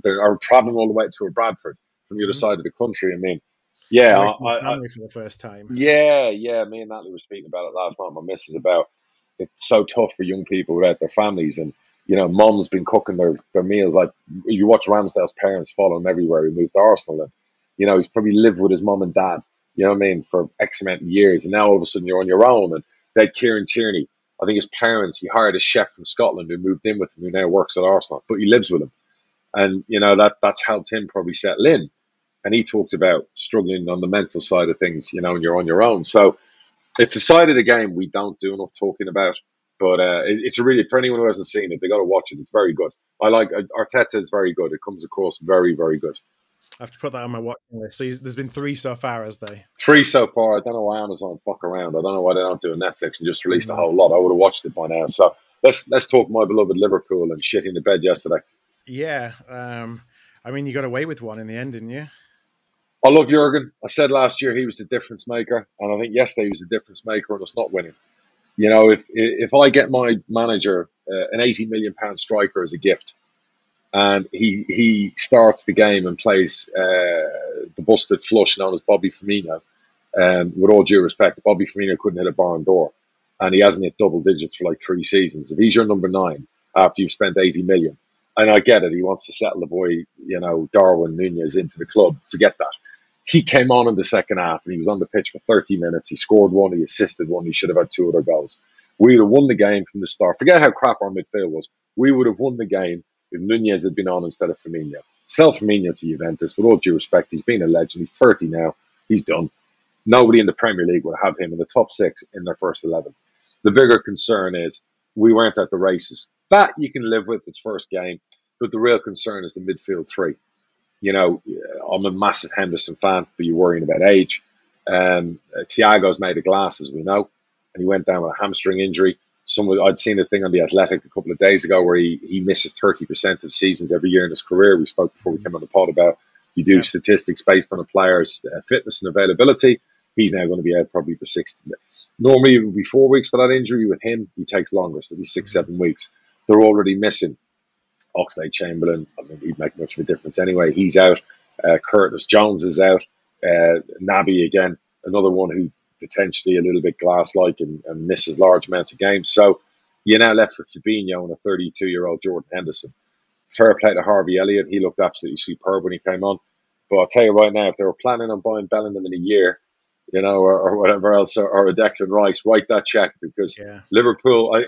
they're traveling all the way to a Bradford from the other side of the country. I mean, yeah, family for the first time. Yeah. Me and Natalie were speaking about it last night. My missus about it's so tough for young people without their families, and Mum's been cooking their meals. Like you watch Ramsdale's parents follow him everywhere. He moved to Arsenal, and he's probably lived with his mum and dad. You know what I mean, for X amount of years, and now all of a sudden you're on your own. And they had Kieran Tierney. I think his parents. He hired a chef from Scotland who moved in with him, who now works at Arsenal, but he lives with him, and that's helped him probably settle in. And he talked about struggling on the mental side of things, and you're on your own. So it's a side of the game we don't do enough talking about. But it's really, for anyone who hasn't seen it, they got to watch it. It's very good. I like Arteta is very good. It comes across very, very good. I have to put that on my watching list. So there's been 3 so far, has they? 3 so far. I don't know why Amazon fuck around. I don't know why they don't do a Netflix and just release a whole lot. I would have watched it by now. So let's talk my beloved Liverpool and shitting the bed yesterday. Yeah. I mean, you got away with one in the end, didn't you? I love Jurgen. I said last year he was the difference maker, and I think yesterday he was the difference maker in us not winning. If I get my manager an £80 million striker as a gift, and he starts the game and plays the busted flush known as Bobby Firmino, with all due respect, Bobby Firmino couldn't hit a barn door, and he hasn't hit double digits for like 3 seasons. If he's your number 9 after you've spent 80 million, and I get it, he wants to settle the boy, Darwin Núñez into the club. Forget that. He came on in the second half and he was on the pitch for 30 minutes. He scored 1, he assisted 1, he should have had 2 other goals. We would have won the game from the start. Forget how crap our midfield was. We would have won the game if Núñez had been on instead of Firmino. Sell Firmino to Juventus, with all due respect, he's been a legend. He's 30 now. He's done. Nobody in the Premier League would have him in the top 6 in their first 11. The bigger concern is we weren't at the races. That you can live with, its first game. But the real concern is the midfield 3. I'm a massive Henderson fan, but you're worrying about age. Thiago's made of glass, as we know, and he went down with a hamstring injury. I'd seen a thing on The Athletic a couple of days ago where he misses 30% of seasons every year in his career. We spoke before we came on the pod about you do statistics based on a player's fitness and availability. He's now going to be out probably for 6. Normally it would be 4 weeks for that injury. With him, he takes longer, so it'll be 6-7 weeks. They're already missing Oxlade-Chamberlain. I mean, he'd make much of a difference anyway. He's out. Curtis Jones is out. Naby again, another one who potentially a little bit glass-like and misses large amounts of games. So you're now left with Fabinho and a 32-year-old Jordan Henderson. Fair play to Harvey Elliott. He looked absolutely superb when he came on. But I'll tell you right now, if they were planning on buying Bellingham in a year, or whatever else, or a Declan Rice, write that check, because Liverpool...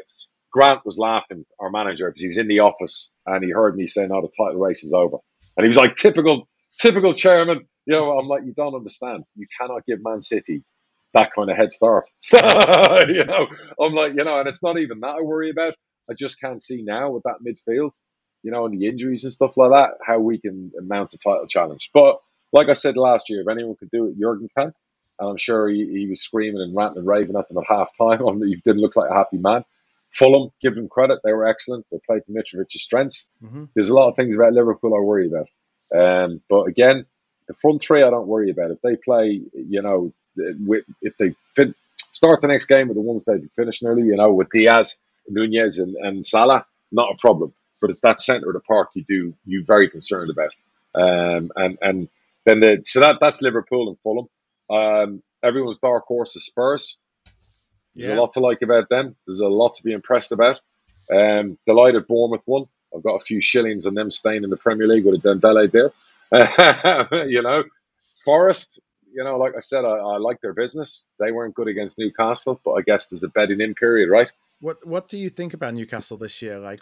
Grant was laughing, our manager, because he was in the office and he heard me say, "No, the title race is over." And he was like, typical chairman. I'm like, you don't understand. You cannot give Man City that kind of head start. I'm like, and it's not even that I worry about. I just can't see now with that midfield, and the injuries and stuff like that, how we can mount a title challenge. But like I said last year, if anyone could do it, Jurgen can. And I'm sure he was screaming and ranting and raving at them at half time. He didn't look like a happy man. Fulham, give them credit, they were excellent. They played to Mitrovic's strengths. There's a lot of things about Liverpool I worry about. But again, the front 3 I don't worry about. If they play, if they start the next game with the ones they've finished early, with Diaz, Núñez and Salah, not a problem. But it's that centre of the park you're very concerned about. And then that's Liverpool and Fulham. Everyone's dark horse is Spurs. There's a lot to like about them. There's a lot to be impressed about. Delighted Bournemouth won. I've got a few shillings on them staying in the Premier League with a Dembele deal. Forest, like I said, I like their business. They weren't good against Newcastle, but I guess there's a betting in period, right? What do you think about Newcastle this year? Like,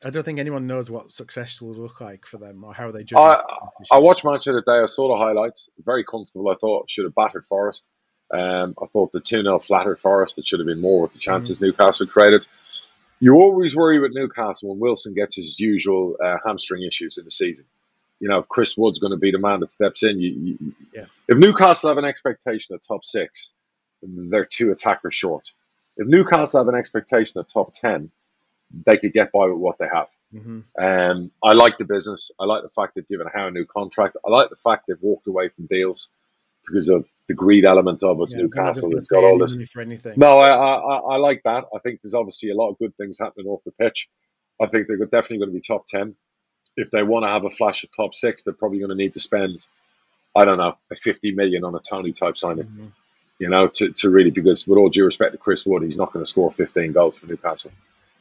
I don't think anyone knows what success will look like for them or how they judge. I watched match of the day. I saw the highlights. Very comfortable. I thought should have battered Forest. I thought the 2-0 flattered Forest. It should have been more with the chances Newcastle created. You always worry with Newcastle when Wilson gets his usual hamstring issues in the season. if Chris Wood's going to be the man that steps in, Yeah. if Newcastle have an expectation of top 6, they're 2 attackers short. If Newcastle have an expectation of top 10, they could get by with what they have. I like the business. I like the fact they've given Howe a new contract. I like the fact they've walked away from deals because of the greed element of it's Newcastle. It's got all this. No, I like that. I think there's obviously a lot of good things happening off the pitch. I think they're definitely going to be top 10. If they want to have a flash of top 6, they're probably going to need to spend, I don't know, a 50 million on a Tony type signing. To really, because with all due respect to Chris Wood, he's not going to score 15 goals for Newcastle.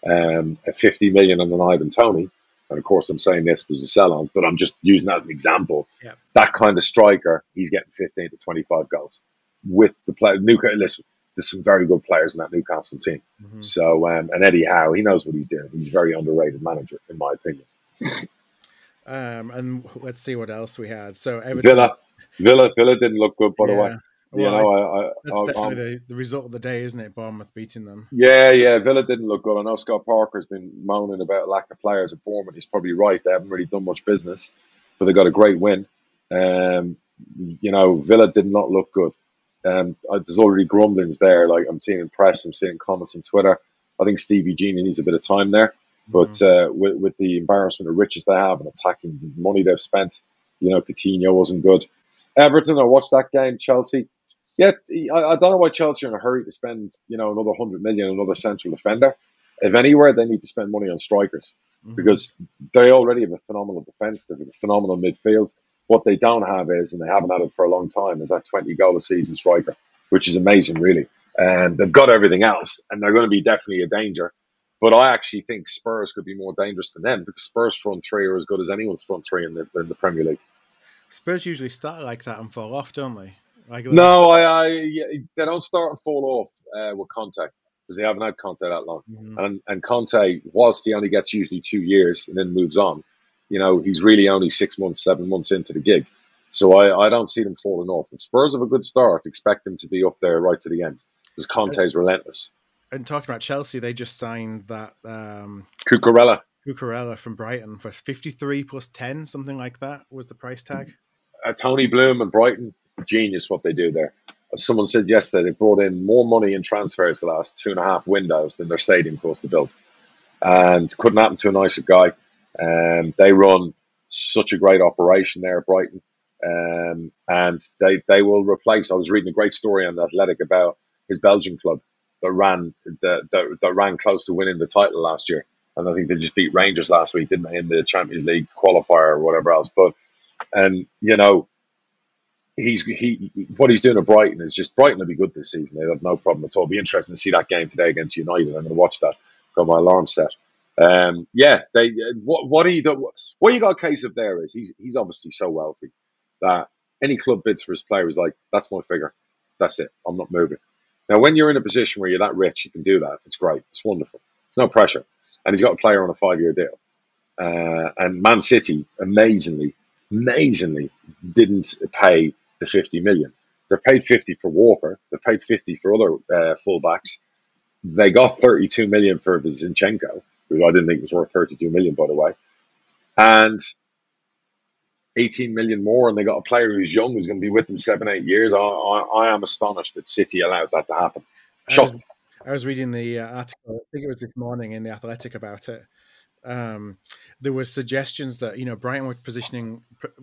A 50 million on an Ivan Toney, and of course I'm saying this because of sell-ons, but I'm just using that as an example. Yeah. That kind of striker, he's getting 15 to 25 goals with the player. Listen, there's some very good players in that Newcastle team. So, and Eddie Howe, he knows what he's doing. He's a very underrated manager, in my opinion. And let's see what else we had. So Everton, Villa didn't look good, by the way. Well, that's definitely the result of the day, isn't it? Bournemouth beating them. Yeah. Villa didn't look good. I know Scott Parker's been moaning about lack of players at Bournemouth. He's probably right. They haven't really done much business, but they got a great win. Villa did not look good. There's already grumblings there. Like I'm seeing in press, I'm seeing comments on Twitter. I think Stevie Genie needs a bit of time there. But with the embarrassment of riches they have and attacking money they've spent, Coutinho wasn't good. Everton, I watched that game. Chelsea. Yeah, I don't know why Chelsea are in a hurry to spend, another 100 million on another central defender. If anywhere, they need to spend money on strikers because they already have a phenomenal defence. They have a phenomenal midfield. What they don't have is, and they haven't had it for a long time, is that 20-goal-a-season striker, which is amazing, really. And they've got everything else, and they're going to be definitely a danger. But I actually think Spurs could be more dangerous than them because Spurs' front three are as good as anyone's front three in the Premier League. Spurs usually start like that and fall off, don't they? No, they don't start and fall off with Conte because they haven't had Conte that long. And Conte, whilst he only gets usually 2 years and then moves on, he's really only 6 months, 7 months into the gig. So I don't see them falling off. If Spurs have a good start, expect them to be up there right to the end because Conte's relentless. And talking about Chelsea, they just signed that Cucurella from Brighton for 53 plus 10, something like that was the price tag. Tony Bloom and Brighton, genius what they do there. As someone said yesterday, they brought in more money in transfers the last 2.5 windows than their stadium cost to build. And couldn't happen to a nicer guy. They run such a great operation there at Brighton. And they will replace. I was reading a great story on The Athletic about his Belgian club that ran close to winning the title last year. And I think they just beat Rangers last week, didn't they, in the Champions League qualifier or whatever else. But what he's doing at Brighton is just Brighton will be good this season. They have no problem at all. It'll be interesting to see that game today against United. I'm going to watch that. Got my alarm set. What you got a case of there is he's obviously so wealthy that any club bids for his player is like, that's my figure. That's it. I'm not moving. Now, when you're in a position where you're that rich, you can do that. It's great. It's wonderful. It's no pressure. And he's got a player on a 5-year deal. And Man City, amazingly, didn't pay the 50 million. They've paid 50 for Walker. They've paid 50 for other fullbacks. They got 32 million for Zinchenko, who I didn't think was worth 32 million, by the way. And 18 million more, and they got a player who's young, who's going to be with them 7-8 years. I am astonished that City allowed that to happen. Shocked. I was reading the article, I think it was this morning in The Athletic about it. There was suggestions that Brighton were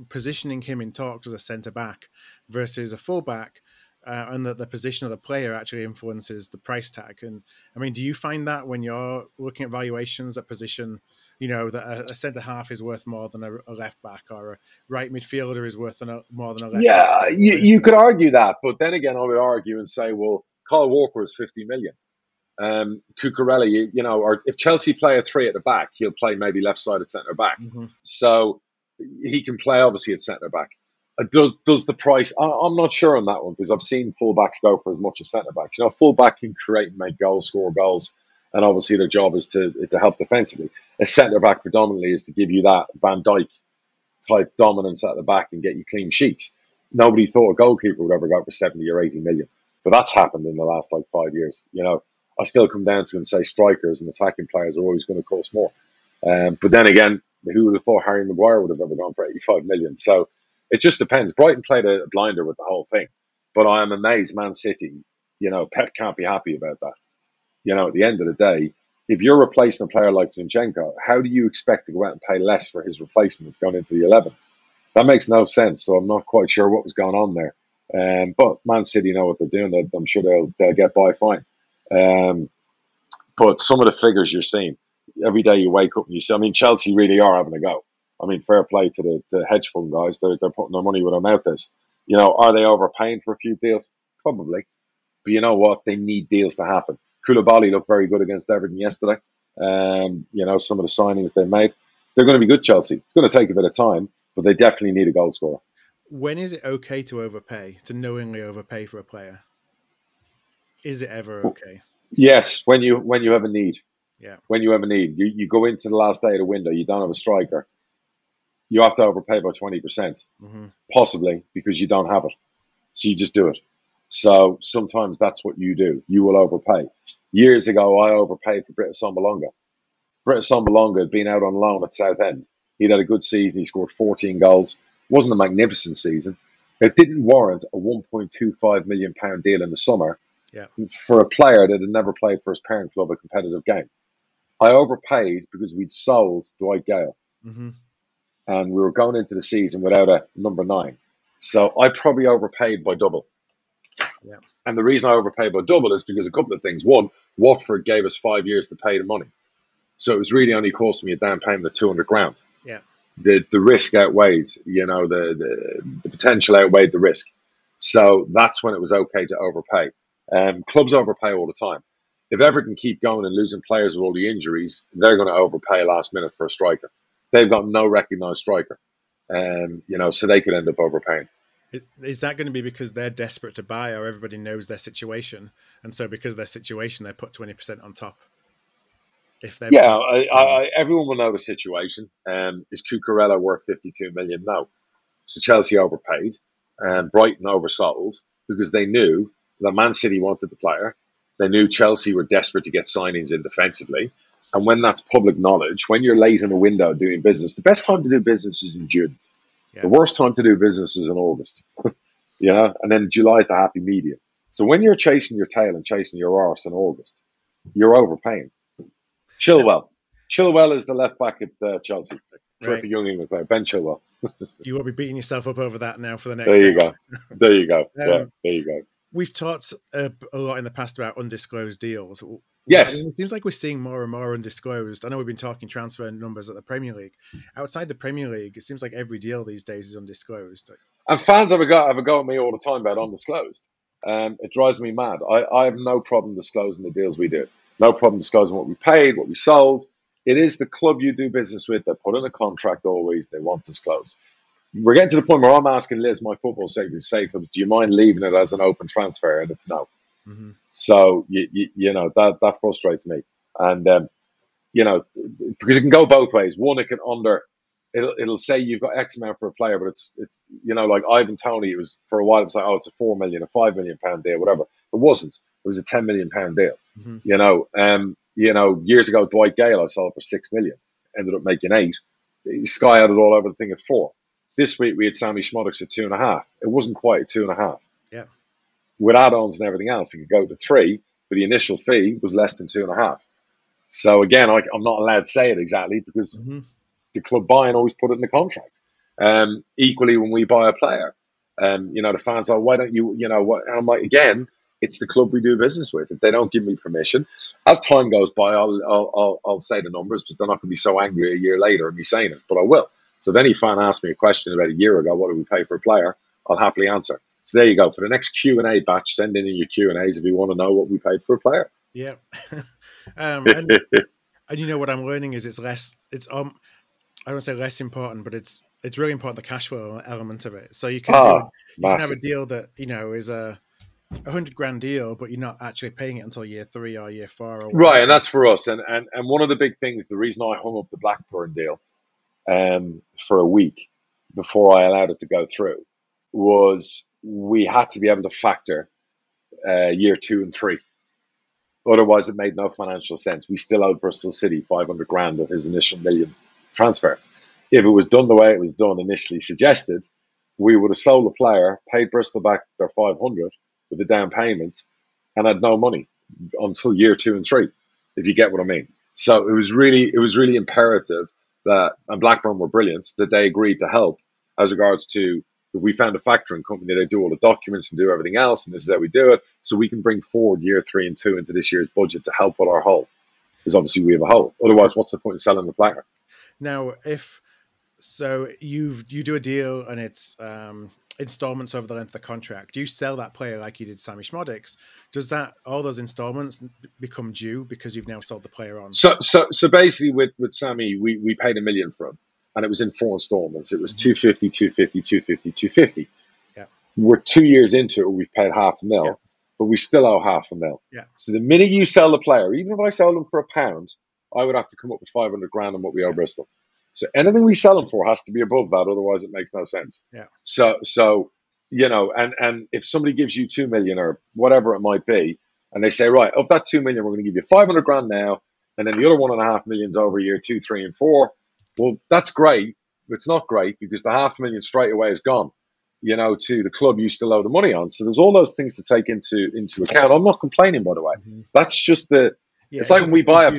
positioning him in talks as a centre back versus a full back, and that the position of the player actually influences the price tag. And I mean, do you find that when you're looking at valuations, that position, that a centre half is worth more than a left back, or a right midfielder is worth more than a left back? Yeah, you could argue that, but then again, I would argue and say, well, Kyle Walker is 50 million. Cucurella, or if Chelsea play a 3 at the back, he'll play maybe left-sided centre back. So he can play obviously at centre back. Does the price? I'm not sure on that one because I've seen fullbacks go for as much as centre backs. Fullback can create and make goals, score goals, and obviously their job is to help defensively. A centre back predominantly is to give you that Van Dijk type dominance at the back and get you clean sheets. Nobody thought a goalkeeper would ever go for 70 or 80 million, but that's happened in the last 5 years. I still come down to and say strikers and attacking players are always going to cost more. But then again, who would have thought Harry Maguire would have ever gone for 85 million? So it just depends. Brighton played a blinder with the whole thing, but I am amazed Man City, Pep can't be happy about that. At the end of the day, if you're replacing a player like Zinchenko, how do you expect to go out and pay less for his replacement going into the 11? That makes no sense. So I'm not quite sure what was going on there. But Man City know what they're doing. I'm sure they'll get by fine. But some of the figures you're seeing, every day you wake up and you see, I mean, Chelsea really are having a go. I mean, fair play to the hedge fund guys. They're putting their money where their mouth is. Are they overpaying for a few deals? Probably. But you know what? They need deals to happen. Koulibaly looked very good against Everton yesterday. Some of the signings they made. They're going to be good, Chelsea. It's going to take a bit of time, but they definitely need a goal scorer. When is it okay to overpay, to knowingly overpay for a player? Is it ever okay? Yes, when you have a need. Yeah. When you have a need. You go into the last day of the window, you don't have a striker. You have to overpay by 20%, possibly, because you don't have it. So you just do it. So sometimes that's what you do. You will overpay. Years ago, I overpaid for Britt Assombalonga. Britt Assombalonga had been out on loan at Southend. He'd had a good season. He scored 14 goals. Wasn't a magnificent season. It didn't warrant a £1.25 million deal in the summer for a player that had never played for his parent club a competitive game. I overpaid because we'd sold Dwight Gale. And we were going into the season without a number 9. So I probably overpaid by double. Yeah. And the reason I overpaid by double is because a couple of things. One, Watford gave us 5 years to pay the money. So it was really only costing me a down payment of 200 grand. Yeah. The risk outweighed, the potential outweighed the risk. So that's when it was okay to overpay. Clubs overpay all the time. If Everton keep going and losing players with all the injuries, they're going to overpay last minute for a striker. They've got no recognised striker, so they could end up overpaying. Is that going to be because they're desperate to buy, or everybody knows their situation, and so because of their situation, they put 20% on top? Everyone will know the situation. Is Cucurella worth 52 million? No. So Chelsea overpaid, and Brighton oversold because they knew that Man City wanted the player. They knew Chelsea were desperate to get signings in defensively. And when that's public knowledge, when you're late in a window doing business, the best time to do business is in June. Yeah. The worst time to do business is in August. And then July is the happy medium. So when you're chasing your tail and chasing your arse in August, you're overpaying. Chilwell is the left back at Chelsea. Terrific young England player, Ben Chilwell. You won't be beating yourself up over that now for the next. There you go. There you go. There you go. We've talked a lot in the past about undisclosed deals. Yes. It seems like we're seeing more and more undisclosed. I know we've been talking transfer numbers at the Premier League. Outside the Premier League, it seems like every deal these days is undisclosed. And fans have a go at me all the time about undisclosed. It drives me mad. I have no problem disclosing the deals we do. No problem disclosing what we paid, what we sold. It is the club you do business with that put in a contract always. They want disclosed. We're getting to the point where I'm asking Liz, my football say clubs, do you mind leaving it as an open transfer? And it's no. So, that frustrates me. And, because it can go both ways. One, it can it'll say you've got X amount for a player, but it's like Ivan Toney, it was for a while, it was like, it's a £4 million, a £5 million deal, whatever. It wasn't. It was a £10 million deal. Years ago, Dwight Gale, I sold for $6 million, ended up making 8. Sky had it all over the thing at 4. This week we had Sammy Schmodox at 2.5. It wasn't quite at 2.5. Yeah. With add-ons and everything else, it could go to 3, but the initial fee was less than 2.5. So again, I'm not allowed to say it exactly because the club buying always put it in the contract. Equally, when we buy a player, the fans are, why don't you, what? And I'm like, again, it's the club we do business with. If they don't give me permission, as time goes by, I'll say the numbers because they're not going to be so angry a year later and me saying it, but I will. So if any fan asked me a question about a year ago, what did we pay for a player? I'll happily answer. So there you go. For the next Q&A batch, send in your Q&As if you want to know what we paid for a player. Yeah. And what I'm learning is it's less, I don't say less important, but it's really important, the cash flow element of it. So you can have a deal that, is a $100,000 deal, but you're not actually paying it until year 3 or year 4. Or right. And that's for us. And one of the big things, the reason I hung up the Blackburn deal for a week before I allowed it to go through was we had to be able to factor year 2 and 3. Otherwise, it made no financial sense. We still owed Bristol City $500,000 of his initial $1 million transfer. if it was done the way it was done initially suggested, we would have sold the player, paid Bristol back their 500 with the down payment, and had no money until year 2 and 3, if you get what I mean. So it was really imperative that, and Blackburn were brilliant, that they agreed to help as regards to, if we found a factoring company, they do all the documents and do everything else, and this is how we do it, so we can bring forward year 3 and 2 into this year's budget to help with our hole, because obviously we have a hole. Otherwise, what's the point in selling the player? Now, so you do a deal and it's installments over the length of the contract. You sell that player like you did Sammy Schmodix. Does that, all those installments become due because you've now sold the player on? So basically with Sammy, we paid $1 million for him, and it was in 4 installments. It was 250, 250, 250, 250. Yeah. We're 2 years into it. We've paid $500,000, yeah. but we still owe $500,000. Yeah. So the minute you sell the player, even if I sell them for £1, I would have to come up with 500 grand on what we owe Bristol. So anything we sell them for has to be above that, otherwise it makes no sense. Yeah. So you know, and if somebody gives you 2 million or whatever it might be, and they say, right, of that 2 million, we're going to give you 500 grand now, and then the other 1.5 million's over year 2, 3, and 4. Well, that's great. It's not great because the $500,000 straight away is gone, you know, to the club you still owe the money on. So there's all those things to take into account. I'm not complaining, by the way. That's just it's like when we buy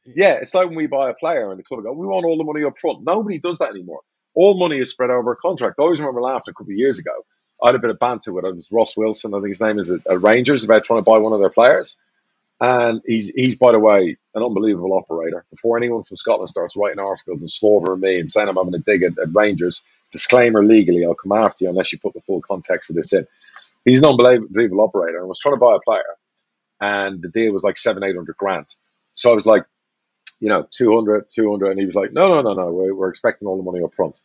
it's like when we buy a player and the club go, we want all the money up front. Nobody does that anymore. All money is spread over a contract. I always remember laughing a couple of years ago. I had a bit of banter with it. It was Ross Wilson, I think his name is, at Rangers, about trying to buy one of their players. And he's, by the way, an unbelievable operator. Before anyone from Scotland starts writing articles and slaughtering me and saying I'm having a dig at Rangers, disclaimer legally, I'll come after you unless you put the full context of this in. He's an unbelievable operator and was trying to buy a player. And the deal was like 700-800 grand. So I was like, you know, 200, and he was like, no, we're expecting all the money up front.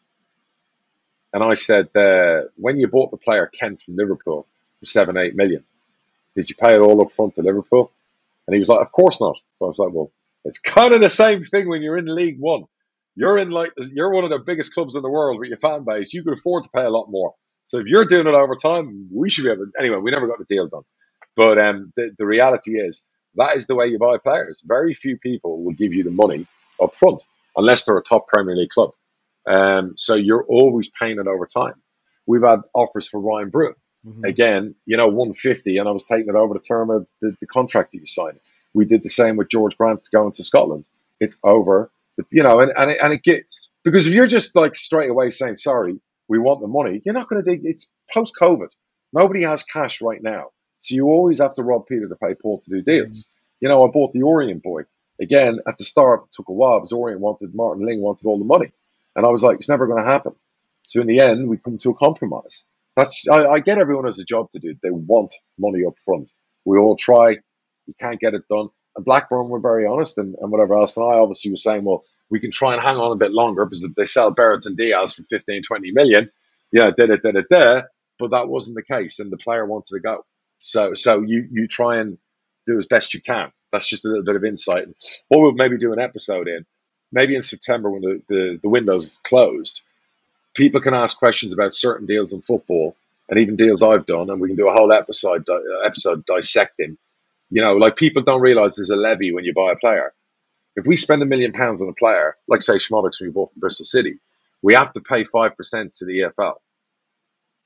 And I said, when you bought the player Kent from Liverpool for 7-8 million, did you pay it all up front to Liverpool? And he was like, of course not. So I was like, well, it's kind of the same thing when you're in League One. You're one of the biggest clubs in the world with your fan base. You could afford to pay a lot more. So if you're doing it over time, we should be able to. Anyway, we never got the deal done. But the reality is, that is the way you buy players. Very few people will give you the money up front unless they're a top Premier League club. So you're always paying it over time. We've had offers for Ryan Brew. Again, you know, 150, and I was taking it over the term of the contract that you signed. We did the same with George Grant going to Scotland. It's over, you know, and it get, because if you're just like straight away saying, sorry, we want the money, you're not going to dig. It's post-COVID. Nobody has cash right now. So you always have to rob Peter to pay Paul to do deals. You know, I bought the Orient boy. Again, at the start, it took a while because Orient Martin Ling wanted all the money. And I was like, it's never going to happen. So in the end, we come to a compromise. I get everyone has a job to do. They want money up front. We all try. You can't get it done. And Blackburn were very honest and whatever else. And I obviously was saying, well, we can try and hang on a bit longer because if they sell Barrett and Diaz for 15, 20 million, yeah, but that wasn't the case. And the player wanted to go. So you try and do as best you can. That's just a little bit of insight. Or we'll maybe do an episode maybe in September when the window's closed. People can ask questions about certain deals in football and even deals I've done, and we can do a whole episode dissecting. You know, like people don't realise there's a levy when you buy a player. If we spend £1 million on a player, like say Schmodix we bought from Bristol City, we have to pay 5% to the EFL.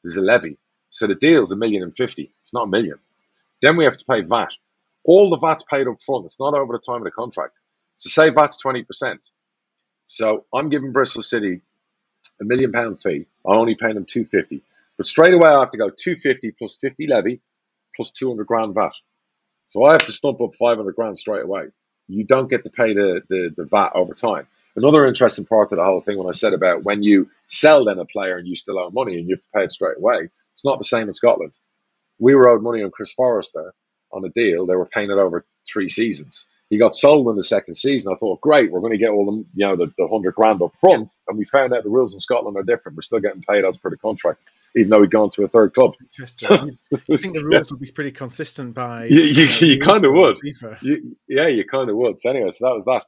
There's a levy. So the deal's £1,050,000. It's not $1 million. Then we have to pay VAT. All the VAT's paid up front. It's not over the time of the contract. So say VAT's 20%. So I'm giving Bristol City £1 million fee. I'm only paying them 250. But straight away I have to go 250 plus 50 levy plus 200 grand VAT. So I have to stump up 500 grand straight away. You don't get to pay the VAT over time. Another interesting part of the whole thing when I said about when you sell then a player and you still owe money and you have to pay it straight away, it's not the same in Scotland. We were owed money on Chris Forrester on a deal. They were paying it over 3 seasons. He got sold in the second season. I thought, great, we're going to get all the, you know, the 100 grand up front. And we found out the rules in Scotland are different. We're still getting paid as per the contract, even though we'd gone to a third club. Interesting. I think the rules would be pretty consistent by... You kind of would. You kind of would. So anyway, so that was that.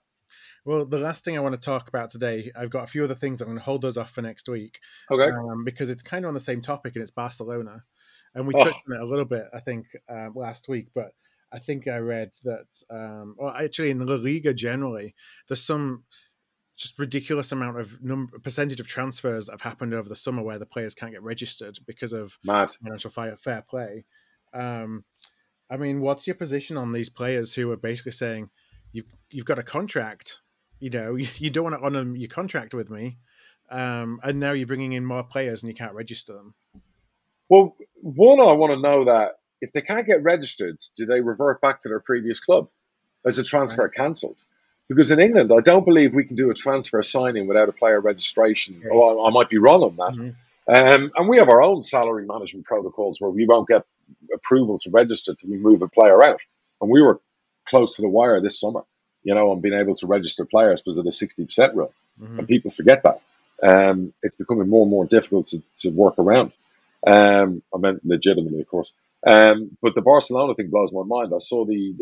Well, the last thing I want to talk about today, I've got a few other things I'm going to hold those off for next week. Okay. Because it's kind of on the same topic, and it's Barcelona. And we touched on it a little bit, I think, last week, but I think I read that, well, actually in La Liga generally, there's some just ridiculous amount of percentage of transfers that have happened over the summer where the players can't get registered because of financial fair play. I mean, what's your position on these players who are basically saying, you've got a contract, you don't want to honour your contract with me, and now you're bringing in more players and you can't register them? Well, one, I want to know that if they can't get registered, do they revert back to their previous club? Is a transfer cancelled? Because in England, I don't believe we can do a transfer signing without a player registration. Okay. I might be wrong on that. And we have our own salary management protocols where we won't get approval to register till we move a player out. And we were close to the wire this summer, on being able to register players because of the 60% rule. And people forget that. It's becoming more and more difficult to work around. I meant legitimately, of course. But the Barcelona thing blows my mind. I saw the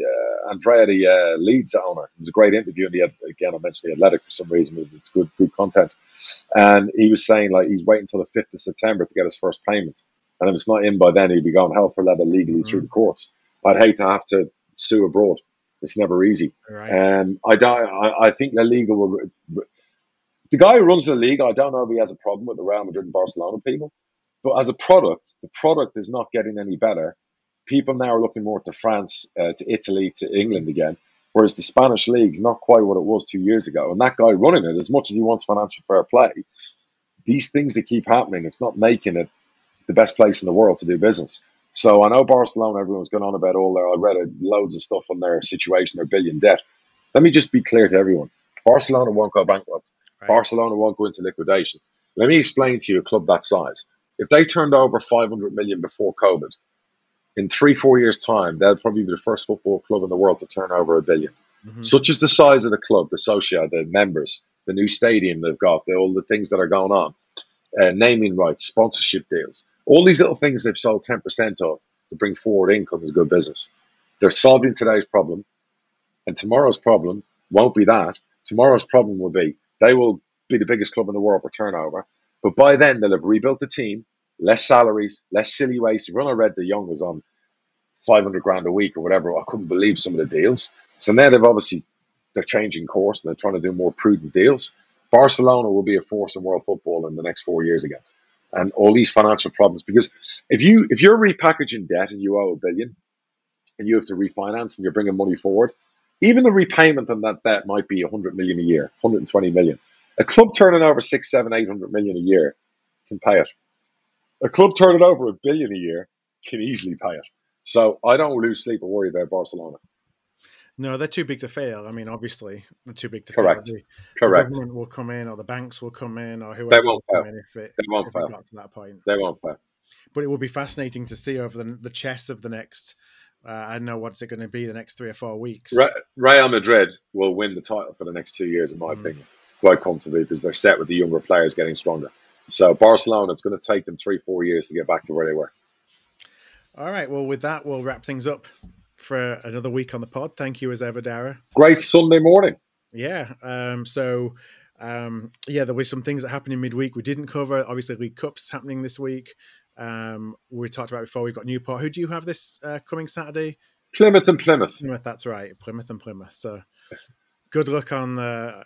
Andrea, the Leeds owner. It was a great interview, and I mentioned the Athletic for some reason. It's good content. And he was saying he's waiting until the 5th of September to get his first payment. And if it's not in by then, he'd be going hell for leather legally through the courts. I'd hate to have to sue abroad. It's never easy. Right. I think La Liga will. The guy who runs the league, I don't know if he has a problem with the Real Madrid and Barcelona people. But as a product, the product is not getting any better. People now are looking more to France, to Italy, to England again, whereas the Spanish league's not quite what it was 2 years ago. And that guy running it, as much as he wants financial fair play, these things that keep happening, it's not making it the best place in the world to do business. So I know Barcelona, everyone's going on about I read loads of stuff on their situation, their billion debt. Let me just be clear to everyone. Barcelona won't go bankrupt. Right. Barcelona won't go into liquidation. Let me explain to you a club that size. If they turned over 500 million before COVID, in 3-4 years' time, they'll probably be the first football club in the world to turn over $1 billion. Such is the size of the club, the Socia, the members, the new stadium they've got, all the things that are going on, naming rights, sponsorship deals, all these little things they've sold 10% of to bring forward income is good business. They're solving today's problem, and tomorrow's problem won't be that. Tomorrow's problem will be they will be the biggest club in the world for turnover. But by then, they'll have rebuilt the team, less salaries, less silly waste. When I read De Jong was on 500 grand a week or whatever, I couldn't believe some of the deals. So now they're changing course and they're trying to do more prudent deals. Barcelona will be a force in world football in the next 4 years again. And all these financial problems, because if you're repackaging debt and you owe $1 billion and you have to refinance and you're bringing money forward, even the repayment on that debt might be 100 million a year, 120 million. A club turning over 600, 700, 800 million a year can pay it. A club turning over $1 billion a year can easily pay it. So I don't lose sleep or worry about Barcelona. No, they're too big to fail. I mean, obviously, they're too big to fail. The Correct. government will come in, or the banks will come in, or whoever they won't will fail. come in if they won't fail. Got to that point. They won't fail. But it will be fascinating to see over the chess of the next. I don't know what's it going to be the next 3 or 4 weeks. Real Madrid will win the title for the next 2 years, in my opinion, quite comfortably, because they're set with the younger players getting stronger. So Barcelona, it's going to take them 3-4 years to get back to where they were. All right. Well, with that, we'll wrap things up for another week on the pod. Thank you as ever, Darragh. Great Sunday morning. Yeah. There were some things that happened in midweek we didn't cover. Obviously, League Cup's happening this week. We talked about before, we've got Newport. Who do you have this coming Saturday? Plymouth and Plymouth. Plymouth, that's right. Plymouth and Plymouth. So good luck on, I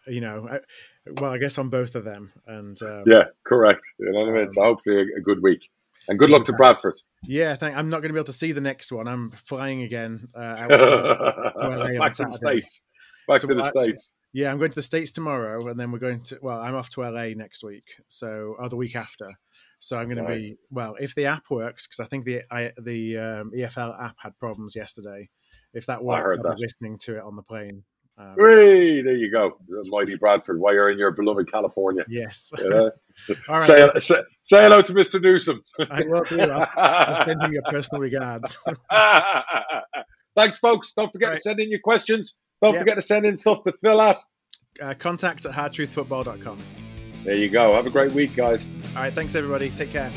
guess on both of them. And yeah, correct. You know what I mean? So hopefully a good week. And good luck to Bradford. Yeah, I'm not going to be able to see the next one. I'm flying again out to LA back to the States. Back to the States. Yeah, I'm going to the States tomorrow, and then we're going to. Well, I'm off to LA next week, or the week after. So I'm going to be if the app works, because I think the EFL app had problems yesterday. If that works, I'll be listening to it on the plane. Hey, there you go, mighty Bradford. While you're in your beloved California. Yes. All right. Say hello to Mr. Newsom. I will do. I'll send him your personal regards. Thanks, folks. Don't forget to send in your questions. Don't forget to send in stuff to fill out. Contact@hardtruthfootball.com. There you go. Have a great week, guys. All right. Thanks, everybody. Take care.